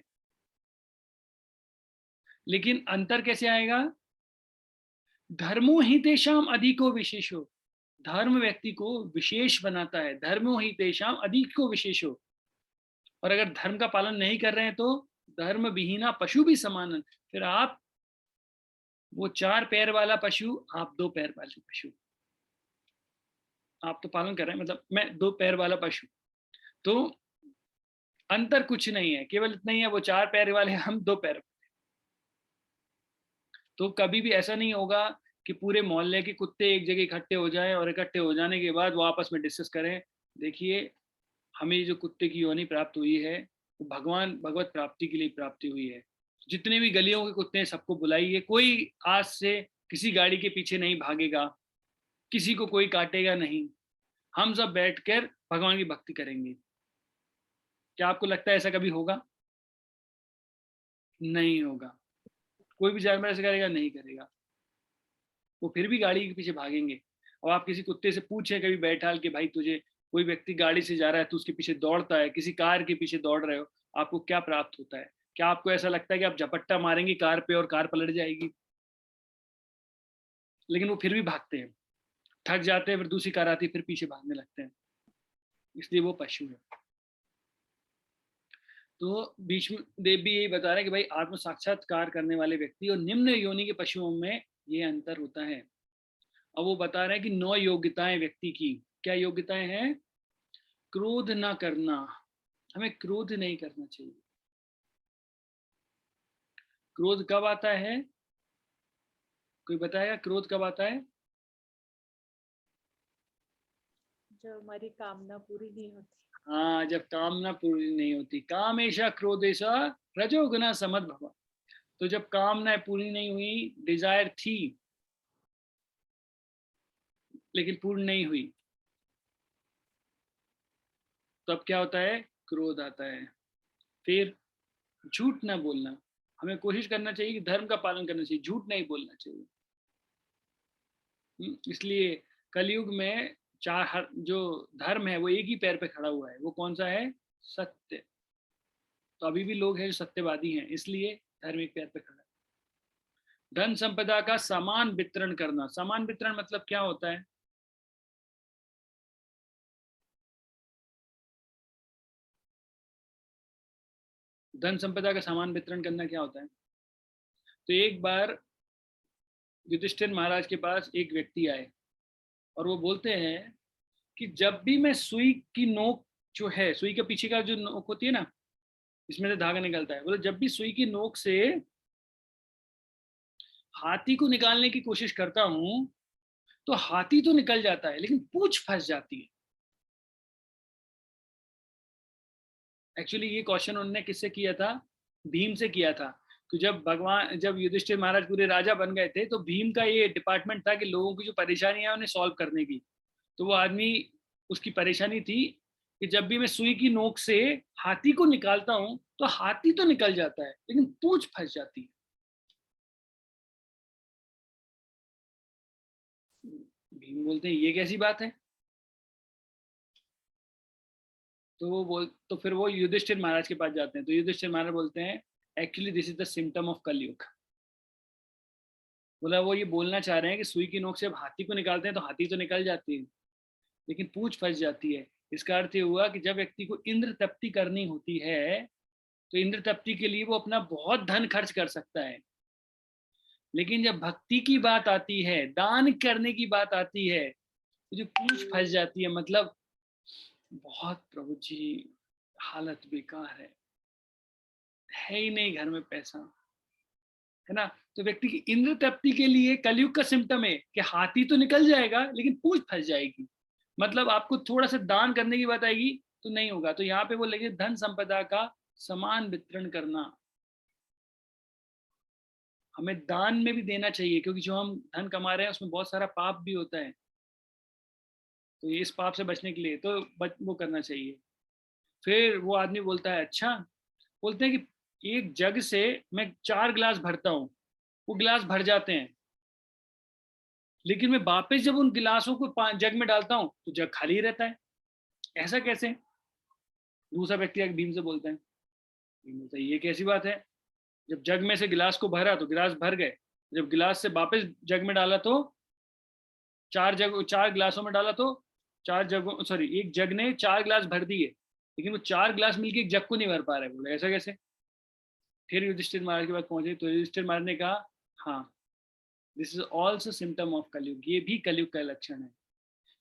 लेकिन अंतर कैसे आएगा? धर्मो ही तेषाम अधिको विशेषो, धर्म व्यक्ति को विशेष बनाता है। धर्मो ही तेषाम अधिको विशेषो, और अगर धर्म का पालन नहीं कर रहे हैं तो धर्म विहीना पशु भी समान। फिर आप वो 4 पैर वाला पशु, आप 2 पैर वाले पशु। आप तो पालन कर रहे हैं, मतलब मैं 2 पैर वाला पशु। तो अंतर कुछ नहीं है, केवल इतना ही है, वो 4 पैर वाले, हम 2 पैर। तो कभी भी ऐसा नहीं होगा कि पूरे मोहल्ले के कुत्ते एक जगह इकट्ठे हो जाएं और इकट्ठे हो जाने के बाद वो आपस में डिस्कस करें, देखिए हमें जो कुत्ते की योनि प्राप्त हुई है वो भगवत प्राप्ति के लिए प्राप्ति हुई है। जितने भी गलियों के कुत्ते हैं सबको बुलाइए, कोई आज से किसी गाड़ी के पीछे नहीं भागेगा, किसी को कोई काटेगा नहीं, हम सब बैठकर भगवान की भक्ति करेंगे। क्या आपको लगता है ऐसा कभी होगा? नहीं होगा। कोई भी जानवर ऐसा करेगा? नहीं करेगा। वो फिर भी गाड़ी के पीछे भागेंगे। और आप किसी कुत्ते से पूछें कभी बैठाल के भाई तुझे कोई व्यक्ति गाड़ी से जा रहा है, तो उसके पीछे दौड़ता है, किसी कार के पीछे दौड़ रहे हो, आपको क्या प्राप्त होता है? क्या आपको ऐसा लगता है कि आप झपट्टा मारेंगे कार पे और कार पलट जाएगी? लेकिन वो फिर भी भागते हैं, थक जाते हैं, फिर दूसरी कार आती है, फिर पीछे भागने लगते हैं। इसलिए वो पशु है। तो भीष्म देव भी यही बता रहे हैं कि भाई आत्म साक्षात्कार करने वाले व्यक्ति और निम्न योनि के पशुओं में ये अंतर होता है। अब वो बता रहे हैं कि 9 योग्यताएं व्यक्ति की। क्या योग्यताएं हैं? क्रोध ना करना, हमें क्रोध नहीं करना चाहिए। क्रोध कब आता है? कोई बताएगा क्रोध कब आता है? जब हमारी कामना पूरी नहीं होती। हाँ, जब कामना पूरी नहीं होती। कामेशा क्रोधेशा रजोगुना समद्भव। तो जब कामना पूरी नहीं हुई, डिजायर थी लेकिन पूर्ण नहीं हुई, तो अब क्या होता है? क्रोध आता है। फिर झूठ ना बोलना, हमें कोशिश करना चाहिए कि धर्म का पालन करना चाहिए, झूठ नहीं बोलना चाहिए। इसलिए कलयुग में जो धर्म है वो एक ही पैर पे खड़ा हुआ है। वो कौन सा है? सत्य। तो अभी भी लोग हैं जो सत्यवादी हैं, इसलिए धर्म एक पैर पे खड़ा है। धन संपदा का समान वितरण करना। समान वितरण मतलब क्या होता है? धन संपदा का समान वितरण करना क्या होता है? तो एक बार युधिष्ठिर महाराज के पास एक व्यक्ति आए और वो बोलते हैं कि जब भी मैं सुई की नोक जो है, सुई के पीछे का जो नोक होती है ना, इसमें से धागा निकलता है, बोले जब भी सुई की नोक से हाथी को निकालने की कोशिश करता हूं तो हाथी तो निकल जाता है लेकिन पूंछ फंस जाती है। एक्चुअली ये क्वेश्चन उन्होंने किससे किया था? भीम से किया था। तो जब युधिष्ठिर महाराज पूरे राजा बन गए थे तो भीम का ये डिपार्टमेंट था कि लोगों की जो परेशानी है उन्हें सॉल्व करने की। तो वो आदमी, उसकी परेशानी थी कि जब भी मैं सुई की नोक से हाथी को निकालता हूं तो हाथी तो निकल जाता है लेकिन पूंछ फंस जाती है। भीम बोलते हैं ये कैसी बात है? तो फिर वो युधिष्ठिर महाराज के पास जाते हैं। तो युधिष्ठिर महाराज बोलते हैं actually this is the symptom of कलयुग। बोला वो ये बोलना चाह रहे हैं कि सुई की नोक से अब हाथी को निकालते हैं तो हाथी तो निकल जाती है लेकिन पूंछ फंस जाती है, इसका अर्थ ये हुआ कि जब व्यक्ति को इंद्र तप्ति करनी होती है तो इंद्र तप्ति के लिए वो अपना बहुत धन खर्च कर सकता है, लेकिन जब भक्ति की बात आती है, दान करने की बात आती है, तो जो पूंछ फंस जाती है, मतलब बहुत प्रभु जी हालत बेकार है ही नहीं घर में पैसा, है ना। तो व्यक्ति की इंद्र तप्ति के लिए कलयुग का सिम्टम है कि हाथी तो निकल जाएगा लेकिन पूंछ फंस जाएगी, मतलब आपको थोड़ा सा दान करने की बात आएगी तो नहीं होगा। तो यहाँ पे वो लगे धन संपदा का समान वितरण करना, हमें दान में भी देना चाहिए, क्योंकि जो हम धन कमा रहे हैं उसमें बहुत सारा पाप भी होता है, तो ये इस पाप से बचने के लिए तो वो करना चाहिए। फिर वो आदमी बोलता है, अच्छा, बोलते हैं कि एक जग से मैं 4 गिलास भरता हूँ, वो गिलास भर जाते हैं, लेकिन मैं वापस जब उन गिलासों को जग में डालता हूँ तो जग खाली रहता है, ऐसा कैसे। दूसरा व्यक्ति आके भीम से बोलता है, ये कैसी बात है, जब जग में से गिलास को भरा तो गिलास भर गए, जब गिलास से वापस जग में डाला तो 4 गिलासों में डाला तो एक जग ने 4 गिलास भर दिए, लेकिन वो 4 गिलास मिलके एक जग को नहीं भर पा रहे। बोले ऐसा कैसे। फिर युधिष्ठिर महाराज के पास पहुंचे तो युधिष्ठिर महाराज ने कहा, हाँ, this is also symptom of कलयुग, ये भी कलयुग का लक्षण है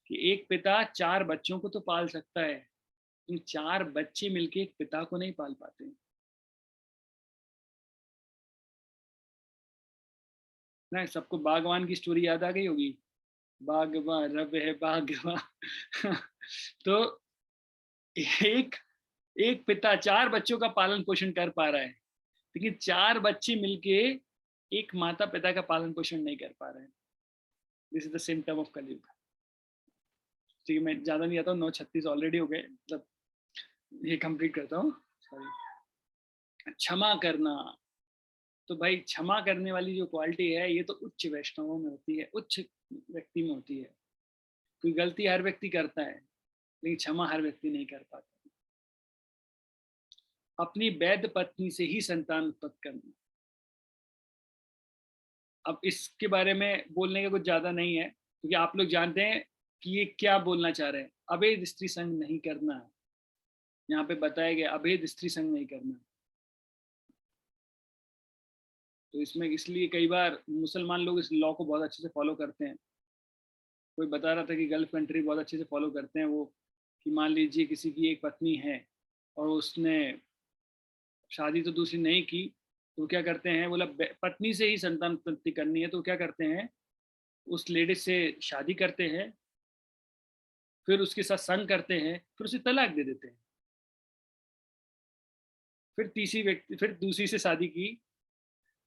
कि एक पिता 4 बच्चों को तो पाल सकता है, लेकिन 4 बच्चे मिलके एक पिता को नहीं पाल पाते ना। सबको बागवान की स्टोरी याद आ गई होगी, बागवान रब है बागवान तो एक पिता 4 बच्चों का पालन पोषण कर पा रहा है, लेकिन 4 बच्चे मिलके एक माता पिता का पालन पोषण नहीं कर पा रहे हैं। This is the symptom of कलयुग। ठीक है, मैं ज्यादा नहीं आता हूँ, 9:36 ऑलरेडी हो गए, मतलब ये कंप्लीट करता हूँ। सॉरी। क्षमा करना, तो भाई क्षमा करने वाली जो क्वालिटी है ये तो उच्च वैष्णवों में होती है, उच्च व्यक्ति में होती है। कोई गलती हर व्यक्ति करता है, लेकिन क्षमा हर व्यक्ति नहीं कर पाता। अपनी वैध पत्नी से ही संतान उत्पत्ति करना। अब इसके बारे में बोलने का कुछ ज्यादा नहीं है, क्योंकि आप लोग जानते हैं कि ये क्या बोलना चाह रहे हैं। अवैध स्त्री संग नहीं करना है, यहाँ पे बताया गया अवैध स्त्री संग नहीं करना। तो इसमें इसलिए कई बार मुसलमान लोग इस लॉ को बहुत अच्छे से फॉलो करते हैं। कोई बता रहा था कि गल्फ कंट्री बहुत अच्छे से फॉलो करते हैं वो, कि मान लीजिए किसी की एक पत्नी है और उसने शादी तो दूसरी नहीं की, तो क्या करते हैं, बोला पत्नी से ही संतान उत्पत्ति करनी है, तो क्या करते हैं, उस लेडीज से शादी करते हैं, फिर उसके साथ संग करते हैं, फिर उसे तलाक दे देते हैं। फिर दूसरी से शादी की,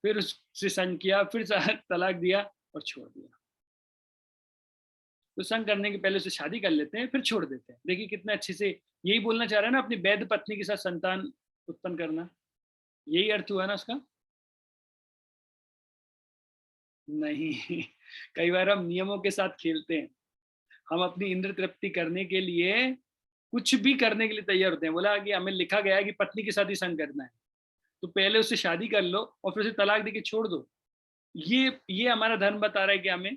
फिर उससे संग किया, फिर तलाक दिया और छोड़ दिया। तो संग करने के पहले उससे शादी कर लेते हैं, फिर छोड़ देते हैं। देखिए कितने अच्छे से यही बोलना चाह रहा है ना, अपनी वैध पत्नी के साथ संतान उत्पन्न करना, यही अर्थ हुआ ना उसका। नहीं कई बार हम नियमों के साथ खेलते हैं, हम अपनी इंद्र तृप्ति करने के लिए कुछ भी करने के लिए तैयार होते हैं। बोला कि हमें लिखा गया है कि पत्नी के साथ ही संग करना है, तो पहले उससे शादी कर लो और फिर उसे तलाक देके छोड़ दो। ये हमारा धर्म बता रहा है कि हमें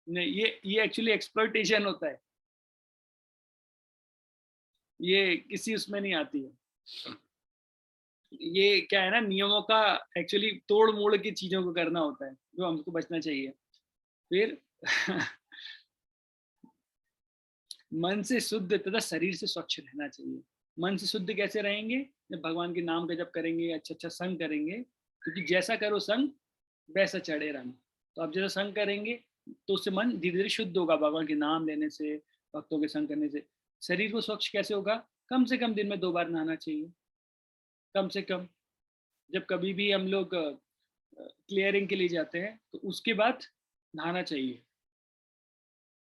नहीं, ये एक्चुअली एक्सप्लॉयटेशन होता है, ये किसी उसमें नहीं आती है। ये क्या है ना, नियमों का एक्चुअली तोड़ मोड़ की चीजों को करना होता है, जो हमको बचना चाहिए। फिर मन से शुद्ध तथा शरीर से स्वच्छ रहना चाहिए। मन से शुद्ध कैसे रहेंगे, जब भगवान के नाम का जप करेंगे, अच्छा संग करेंगे, क्योंकि जैसा करो संग वैसा चढ़े रंग। तो आप जैसा संग करेंगे तो उससे मन धीरे धीरे शुद्ध होगा, भगवान के नाम लेने से, भक्तों के संग करने से। शरीर को स्वच्छ कैसे होगा, कम से कम दिन में 2 बार नहाना चाहिए, कम से कम। जब कभी भी हम लोग क्लियरिंग के लिए जाते हैं तो उसके बाद नहाना चाहिए।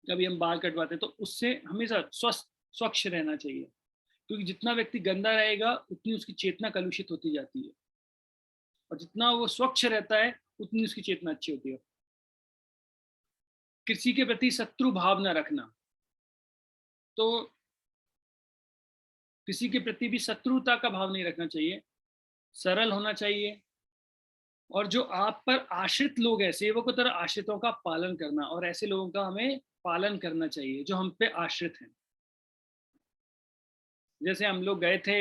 कभी हम बाल कटवाते हैं तो उससे हमेशा स्वच्छ रहना चाहिए, क्योंकि जितना व्यक्ति गंदा रहेगा उतनी उसकी चेतना कलुषित होती जाती है, और जितना वो स्वच्छ रहता है उतनी उसकी चेतना अच्छी होती है। किसी के प्रति शत्रु भाव न रखना, तो किसी के प्रति भी शत्रुता का भाव नहीं रखना चाहिए, सरल होना चाहिए। और जो आप पर आश्रित लोग हैं, सेवकों तरह आश्रितों का पालन करना, और ऐसे लोगों का हमें पालन करना चाहिए जो हम पे आश्रित हैं। जैसे हम लोग गए थे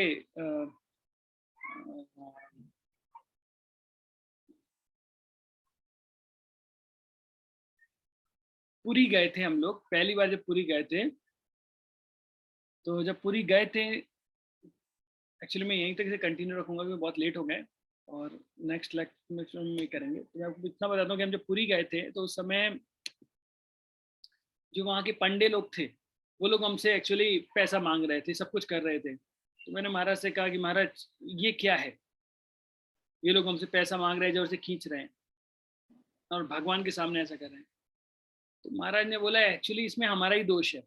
पुरी गए थे हम लोग, पहली बार जब पुरी गए थे, तो जब पुरी गए थे, एक्चुअली मैं यहीं तक से कंटिन्यू रखूंगा क्योंकि बहुत लेट हो गए और नेक्स्ट लेक्चर में करेंगे। तो मैं आपको इतना बताता हूँ कि हम जब पुरी गए थे तो उस समय जो वहाँ के पंडे लोग थे वो लोग हमसे एक्चुअली पैसा मांग रहे थे, सब कुछ कर रहे थे। तो मैंने महाराज से कहा कि महाराज ये क्या है, ये लोग हमसे पैसा मांग रहे हैं, जोर से खींच रहे हैं और भगवान के सामने ऐसा कर रहे हैं। तो महाराज ने बोला एक्चुअली इसमें हमारा ही दोष है।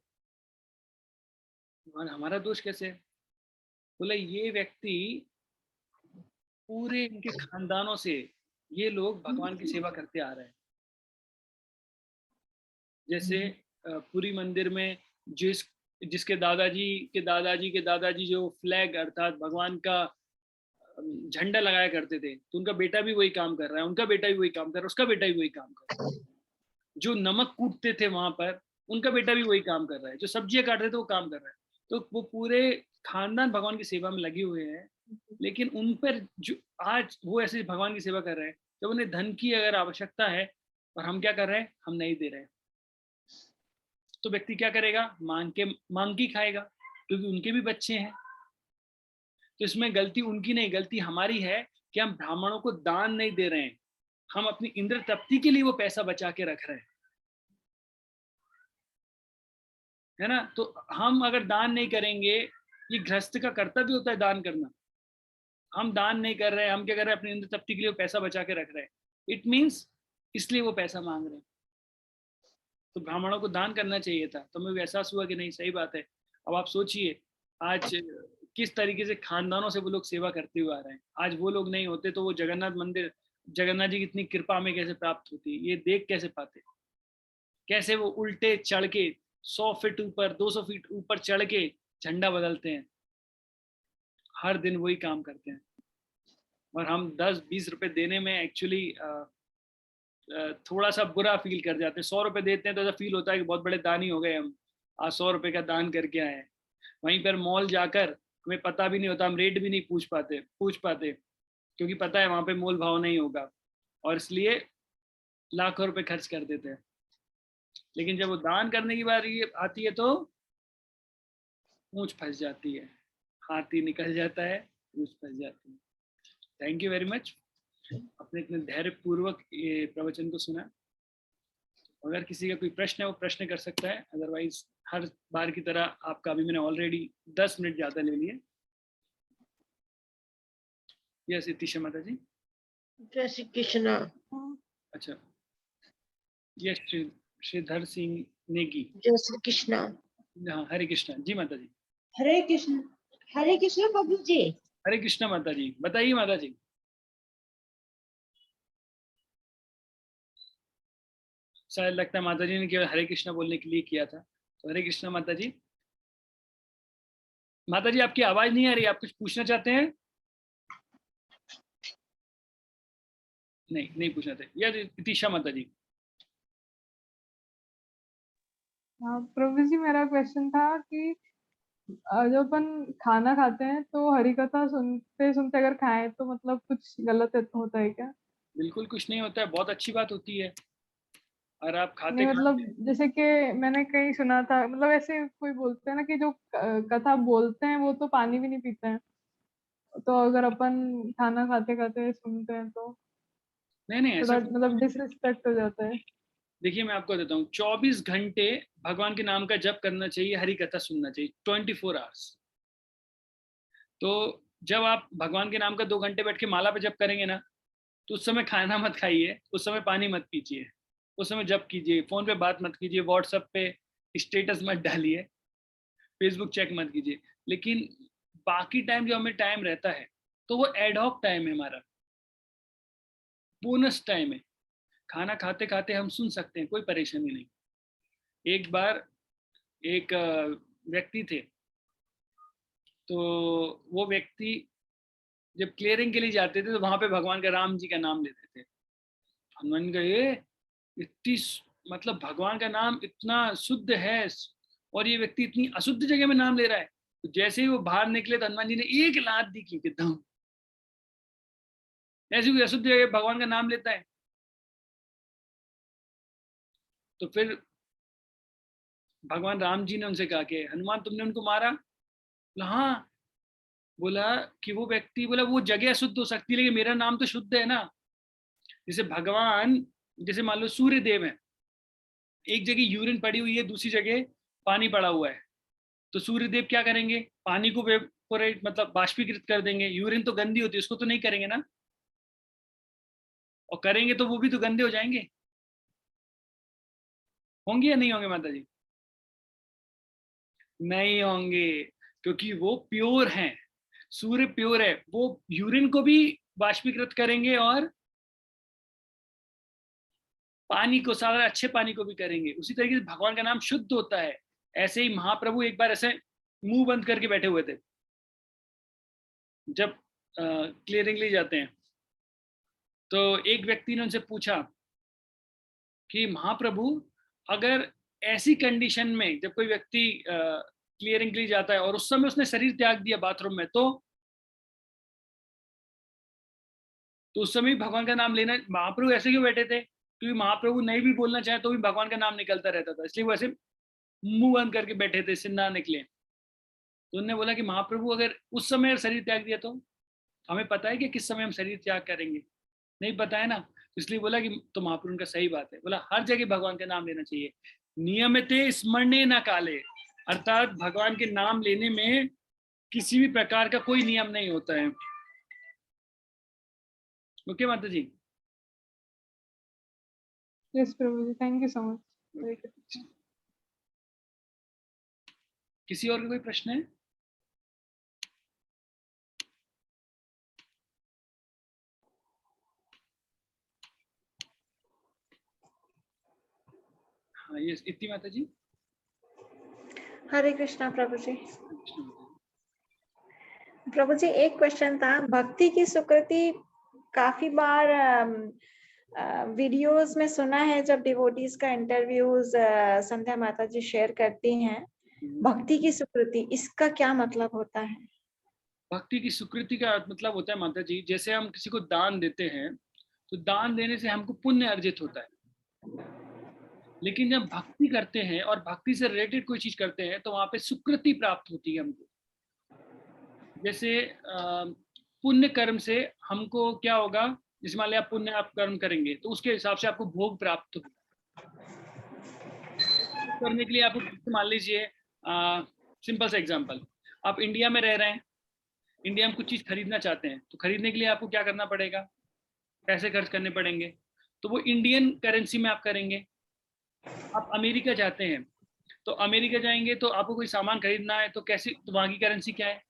और हमारा दोष कैसे? बोला ये व्यक्ति पूरे इनके खानदानों से ये लोग भगवान की सेवा करते आ रहे हैं। जैसे पुरी मंदिर में जिसके दादाजी के दादाजी के दादाजी जो फ्लैग अर्थात भगवान का झंडा लगाया करते थे, तो उनका बेटा भी वही काम कर रहा है, उनका बेटा भी वही काम कर रहा है, उसका बेटा भी वही काम कर रहा है। जो नमक कूटते थे वहां पर, उनका बेटा भी वही काम कर रहा है। जो सब्जियां काट रहे थे वो काम कर रहा है। तो वो पूरे खानदान भगवान की सेवा में लगे हुए हैं, लेकिन उन पर जो आज वो ऐसे भगवान की सेवा कर रहे हैं, जब उन्हें धन की अगर आवश्यकता है और हम क्या कर रहे हैं, हम नहीं दे रहे हैं, तो व्यक्ति क्या करेगा? मांग के खाएगा, क्योंकि उनके भी बच्चे हैं। तो इसमें गलती उनकी नहीं, गलती हमारी है कि हम ब्राह्मणों को दान नहीं दे रहे हैं, हम अपनी इंद्र तृप्ति के लिए वो पैसा बचा के रख रहे हैं, है ना। तो हम अगर दान नहीं करेंगे, ये गृहस्थ का कर्तव्य होता है दान करना, हम दान नहीं कर रहे हैं, हम क्या कर रहे हैं? अपनी इंद्र तृप्ति के लिए पैसा बचा के रख रहे हैं। इट मीन्स इसलिए वो पैसा मांग रहे हैं। तो ब्राह्मणों को दान करना चाहिए था। तो मुझे एहसास हुआ कि नहीं, सही बात है। अब आप सोचिए आज किस तरीके से खानदानों से वो लोग सेवा करते हुए आ रहे हैं। आज वो लोग नहीं होते तो वो जगन्नाथ मंदिर, जगन्नाथ जी की इतनी कृपा में कैसे प्राप्त होती, ये देख कैसे पाते? कैसे वो उल्टे चढ़ के 100 फीट ऊपर, 200 फीट ऊपर चढ़ के झंडा बदलते हैं, हर दिन वही काम करते हैं। और हम 10-20 रुपए देने में एक्चुअली थोड़ा सा बुरा फील कर जाते हैं। 100 रुपए देते हैं तो ऐसा फील होता है कि बहुत बड़े दानी हो गए हम, आज 100 रुपए का दान करके आए हैं। वहीं पर मॉल जाकर हमें पता भी नहीं होता, हम रेट भी नहीं पूछ पाते क्योंकि पता है वहां पे मोल भाव नहीं होगा, और इसलिए लाखों रुपए खर्च कर देते हैं। लेकिन जब वो दान करने की बारी आती है तो पूंछ फंस जाती है, हाथ ही निकल जाता है, पूंछ फंस जाती है। थैंक यू वेरी मच, अपने इतने धैर्य पूर्वक ये प्रवचन को सुना। अगर किसी का कोई प्रश्न है वो प्रश्न कर सकता है, अदरवाइज हर बार की तरह आपका अभी मैंने ऑलरेडी 10 मिनट ज्यादा ले लिए। यस इतिशा माता जी। जय श्री कृष्ण। अच्छा, यस श्रीधर सिंह नेगी। जय श्री कृष्ण। हाँ, हरे कृष्णा जी माता जी। हरे कृष्ण बाबू जी। हरे कृष्णा माता जी, बताइए माता जी। शायद लगता है माता जी ने केवल हरे कृष्णा बोलने के लिए किया था। तो हरे कृष्णा माता जी। माता जी आपकी आवाज नहीं आ रही, आप कुछ पूछना चाहते हैं? नहीं पूछना थे। या इतिशा माता जी। हाँ प्रभु जी, मेरा क्वेश्चन था कि जब अपन खाना खाते हैं तो हरि कथा सुनते सुनते अगर खाएं तो मतलब कुछ गलत होता है क्या? बिल्कुल कुछ नहीं होता है, बहुत अच्छी बात होती है। और आप खाते नहीं मतलब जैसे कि मैंने कहीं सुना था, मतलब ऐसे कोई बोलते हैं ना कि जो कथा बोलते हैं वो तो पानी भी नहीं पीते हैं, तो अगर अपन खाना खाते खाते सुनते हैं तो नहीं ऐसा थोड़ा मतलब डिसरिस्पेक्ट हो जाता है। देखिए मैं आपको देता हूँ, 24 घंटे भगवान के नाम का जप करना चाहिए, हरि कथा सुनना चाहिए 24 आवर्स। तो जब आप भगवान के नाम का 2 घंटे बैठ के माला पे जप करेंगे ना, तो उस समय खाना मत खाइए, उस समय पानी मत पीजिए, उस समय जप कीजिए, फोन पे बात मत कीजिए, व्हाट्सएप पे स्टेटस मत डालिए, फेसबुक चेक मत कीजिए। लेकिन बाकी टाइम जो हमें टाइम रहता है तो वो एडहॉक टाइम है, हमारा बोनस टाइम है। खाना खाते खाते हम सुन सकते हैं, कोई परेशानी नहीं। एक बार एक व्यक्ति थे, तो वो व्यक्ति जब क्लियरिंग के लिए जाते थे तो वहां पे भगवान का, राम जी का नाम लेते थे। हनुमान का ये इतनी मतलब भगवान का नाम इतना शुद्ध है और ये व्यक्ति इतनी अशुद्ध जगह में नाम ले रहा है, तो जैसे ही वो बाहर निकले तो हनुमान जी ने एक लात दी की एकदम, ऐसी कोई अशुद्ध जगह भगवान का नाम लेता है। तो फिर भगवान राम जी ने उनसे कहा कि हनुमान तुमने उनको मारा? बोला हाँ। बोला कि वो व्यक्ति, बोला वो जगह अशुद्ध हो सकती है लेकिन मेरा नाम तो शुद्ध है ना। जैसे भगवान, जैसे मान लो सूर्य देव है, एक जगह यूरिन पड़ी हुई है, दूसरी जगह पानी पड़ा हुआ है, तो सूर्य देव क्या करेंगे? पानी को वेपोरेट मतलब बाष्पीकृत कर देंगे। यूरिन तो गंदी होती है, उसको तो नहीं करेंगे ना, और करेंगे तो वो भी तो गंदे हो जाएंगे। होंगे या नहीं होंगे माता जी? नहीं होंगे, क्योंकि वो प्योर हैं। सूर्य प्योर है, वो यूरिन को भी बाष्पीकृत करेंगे और पानी को, सारा अच्छे पानी को भी करेंगे। उसी तरीके से भगवान का नाम शुद्ध होता है। ऐसे ही महाप्रभु एक बार ऐसे मुंह बंद करके बैठे हुए थे जब क्लियरिंगली जाते हैं, तो एक व्यक्ति ने उनसे पूछा कि महाप्रभु अगर ऐसी कंडीशन में जब कोई व्यक्ति क्लियरिंगली जाता है और उस समय उसने शरीर त्याग दिया बाथरूम में, तो उस समय भगवान का नाम लेना, महाप्रभु ऐसे क्यों बैठे थे? क्योंकि महाप्रभु नहीं भी बोलना चाहे तो भी भगवान का नाम निकलता रहता था, इसलिए वो ऐसे मुंह बंद करके बैठे थे, सिन्ना निकले। तो उन्होंने बोला कि महाप्रभु अगर उस समय शरीर त्याग दिया तो हमें पता है कि किस समय हम शरीर त्याग करेंगे? नहीं पता है ना, इसलिए बोला कि तो महाप्रभु का सही बात है। बोला हर जगह भगवान का नाम लेना चाहिए, नियमिते स्मरणे न काले, अर्थात भगवान के नाम लेने में किसी भी प्रकार का कोई नियम नहीं होता है। ओके माता जी? यस प्रभु जी, थैंक यू सो मच। किसी और का कोई प्रश्न है? हाँ ये इतनी माता जी। हरे कृष्णा प्रभु जी। प्रभु जी एक क्वेश्चन था, भक्ति की सुकृति काफी बार वीडियोस में सुना है जब डिवोटीज का इंटरव्यूज संध्या माता जी शेयर करती हैं, भक्ति की सुकृति, इसका क्या मतलब होता है? भक्ति की सुकृति का मतलब होता है माता जी, जैसे हम किसी को दान देते हैं तो दान देने से हमको पुण्य अर्जित होता है, लेकिन जब भक्ति करते हैं और भक्ति से रिलेटेड कोई चीज करते हैं तो वहां पे सुकृति प्राप्त होती है हमको। जैसे पुण्य कर्म से हमको क्या होगा, जैसे मान लिया आप पुण्य आप कर्म करेंगे तो उसके हिसाब से आपको भोग प्राप्त होगा। करने के लिए आपको मान लीजिए सिंपल सा एग्जांपल, आप इंडिया में रह रहे हैं, इंडिया में कुछ चीज खरीदना चाहते हैं, तो खरीदने के लिए आपको क्या करना पड़ेगा? पैसे खर्च करने पड़ेंगे, तो वो इंडियन करेंसी में आप करेंगे। आप अमेरिका जाते हैं तो अमेरिका जाएंगे तो आपको कोई सामान खरीदना है तो कैसी, तो वहां की करेंसी क्या है?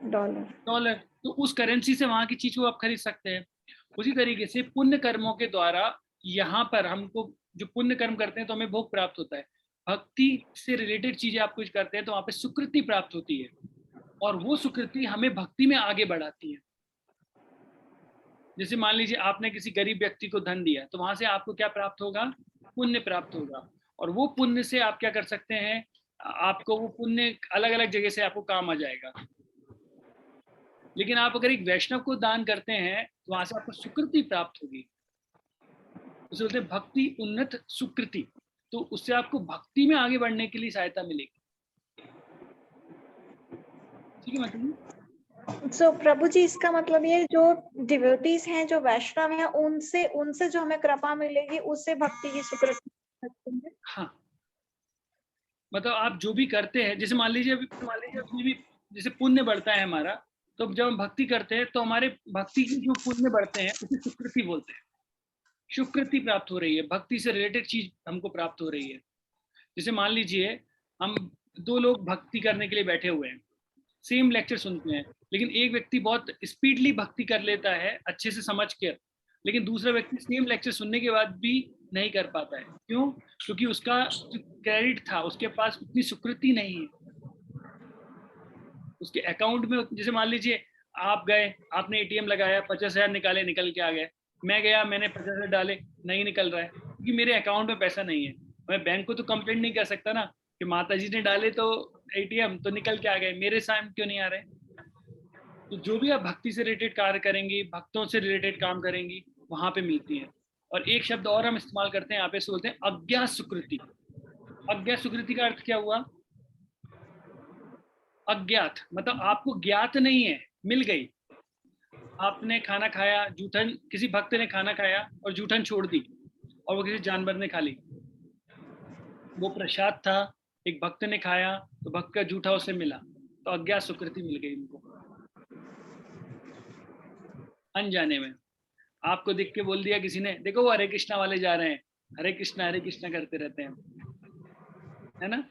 डॉलर। तो उस करेंसी से वहां की चीज को आप खरीद सकते हैं। उसी तरीके से पुण्य कर्मों के द्वारा यहाँ पर हमको जो पुण्य कर्म करते हैं तो हमें भोग प्राप्त होता है। भक्ति से रिलेटेड चीजें आप कुछ करते हैं तो वहां पे सुकृति प्राप्त होती है, और वो सुकृति हमें भक्ति में आगे बढ़ाती है। जैसे मान लीजिए आपने किसी गरीब व्यक्ति को धन दिया तो वहां से आपको क्या प्राप्त होगा? पुण्य प्राप्त होगा, और वो पुण्य से आप क्या कर सकते हैं, आपको वो पुण्य अलग अलग जगह से आपको काम आ जाएगा। लेकिन आप अगर एक वैष्णव को दान करते हैं तो वहां से आपको सुकृति प्राप्त होगी, उसे बोलते हैं भक्ति उन्नत सुकृति, तो उससे आपको भक्ति में आगे बढ़ने के लिए सहायता मिलेगी। ठीक है मतलब? सो प्रभु जी इसका मतलब ये जो डिवोटीज हैं, जो वैष्णव हैं, उनसे जो हमें कृपा मिलेगी उससे भक्ति की सुकृति। हाँ, मतलब आप जो भी करते हैं, जैसे मान लीजिए भी जैसे पुण्य बढ़ता है हमारा, तो जब हम भक्ति करते हैं तो हमारे भक्ति की जो पुण्य बढ़ते हैं उसे सुकृति बोलते हैं। सुकृति प्राप्त हो रही है, भक्ति से रिलेटेड चीज हमको प्राप्त हो रही है। जैसे मान लीजिए हम दो लोग भक्ति करने के लिए बैठे हुए हैं, सेम लेक्चर सुनते हैं, लेकिन एक व्यक्ति बहुत स्पीडली भक्ति कर लेता है अच्छे से समझ कर, लेकिन दूसरा व्यक्ति सेम लेक्चर सुनने के बाद भी नहीं कर पाता है। क्यों? क्योंकि उसका जो क्रेडिट था, उसके पास उतनी सुकृति नहीं है उसके अकाउंट में। जैसे मान लीजिए आप गए, आपने एटीएम लगाया, 50,000 निकाले, निकल के आ गए। मैं गया, मैंने 50,000 डाले, नहीं निकल रहा है क्योंकि मेरे अकाउंट में पैसा नहीं है। मैं बैंक को तो कंप्लेंट नहीं कर सकता ना कि माता जी ने डाले तो एटीएम तो निकल के आ गए, मेरे सामने क्यों नहीं आ रहे? तो जो भी आप भक्ति से रिलेटेड कार्य करेंगी, भक्तों से रिलेटेड काम करेंगी, वहां पे मिलती है। और एक शब्द और हम इस्तेमाल करते हैं यहाँ पे, से बोलते हैं अज्ञात सुकृति। अज्ञात सुकृति का अर्थ क्या हुआ? अज्ञात मतलब आपको ज्ञात नहीं है, मिल गई। आपने खाना खाया, जूठन, किसी भक्त ने खाना खाया और जूठन छोड़ दी और वो किसी जानवर ने खा ली। वो प्रसाद था, एक भक्त ने खाया तो भक्त का जूठा उसे मिला, तो अज्ञात सुकृति मिल गई उनको अनजाने में। आपको देख के बोल दिया किसी ने, देखो वो हरे कृष्णा वाले जा रहे हैं, हरे कृष्णा करते रहते हैं, है ना?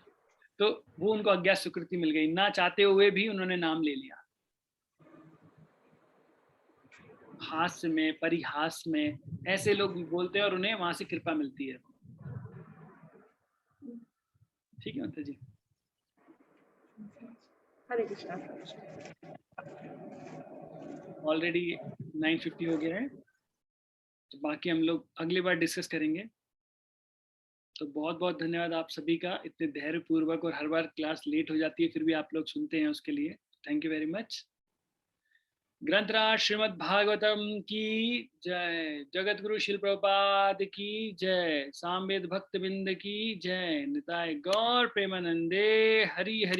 तो वो उनको अज्ञात सुकृति मिल गई, ना चाहते हुए भी उन्होंने नाम ले लिया। हास्य में, परिहास में ऐसे लोग बोलते हैं और उन्हें वहां से कृपा मिलती है। ठीक है माता जी? हरे कृष्णा। ऑलरेडी 9:50 हो गया है, तो बाकी हम लोग अगली बार डिस्कस करेंगे। तो बहुत बहुत धन्यवाद आप सभी का, इतने धैर्य पूर्वक, और हर बार क्लास लेट हो जाती है फिर भी आप लोग सुनते हैं, उसके लिए थैंक यू वेरी मच। ग्रंथराज श्रीमद् भागवतम की जय, जगत गुरु शिल प्रभुपाद की जय, सामवेद भक्त बिंद की जय, निताय गौर प्रेमानंदे, हरि हरि।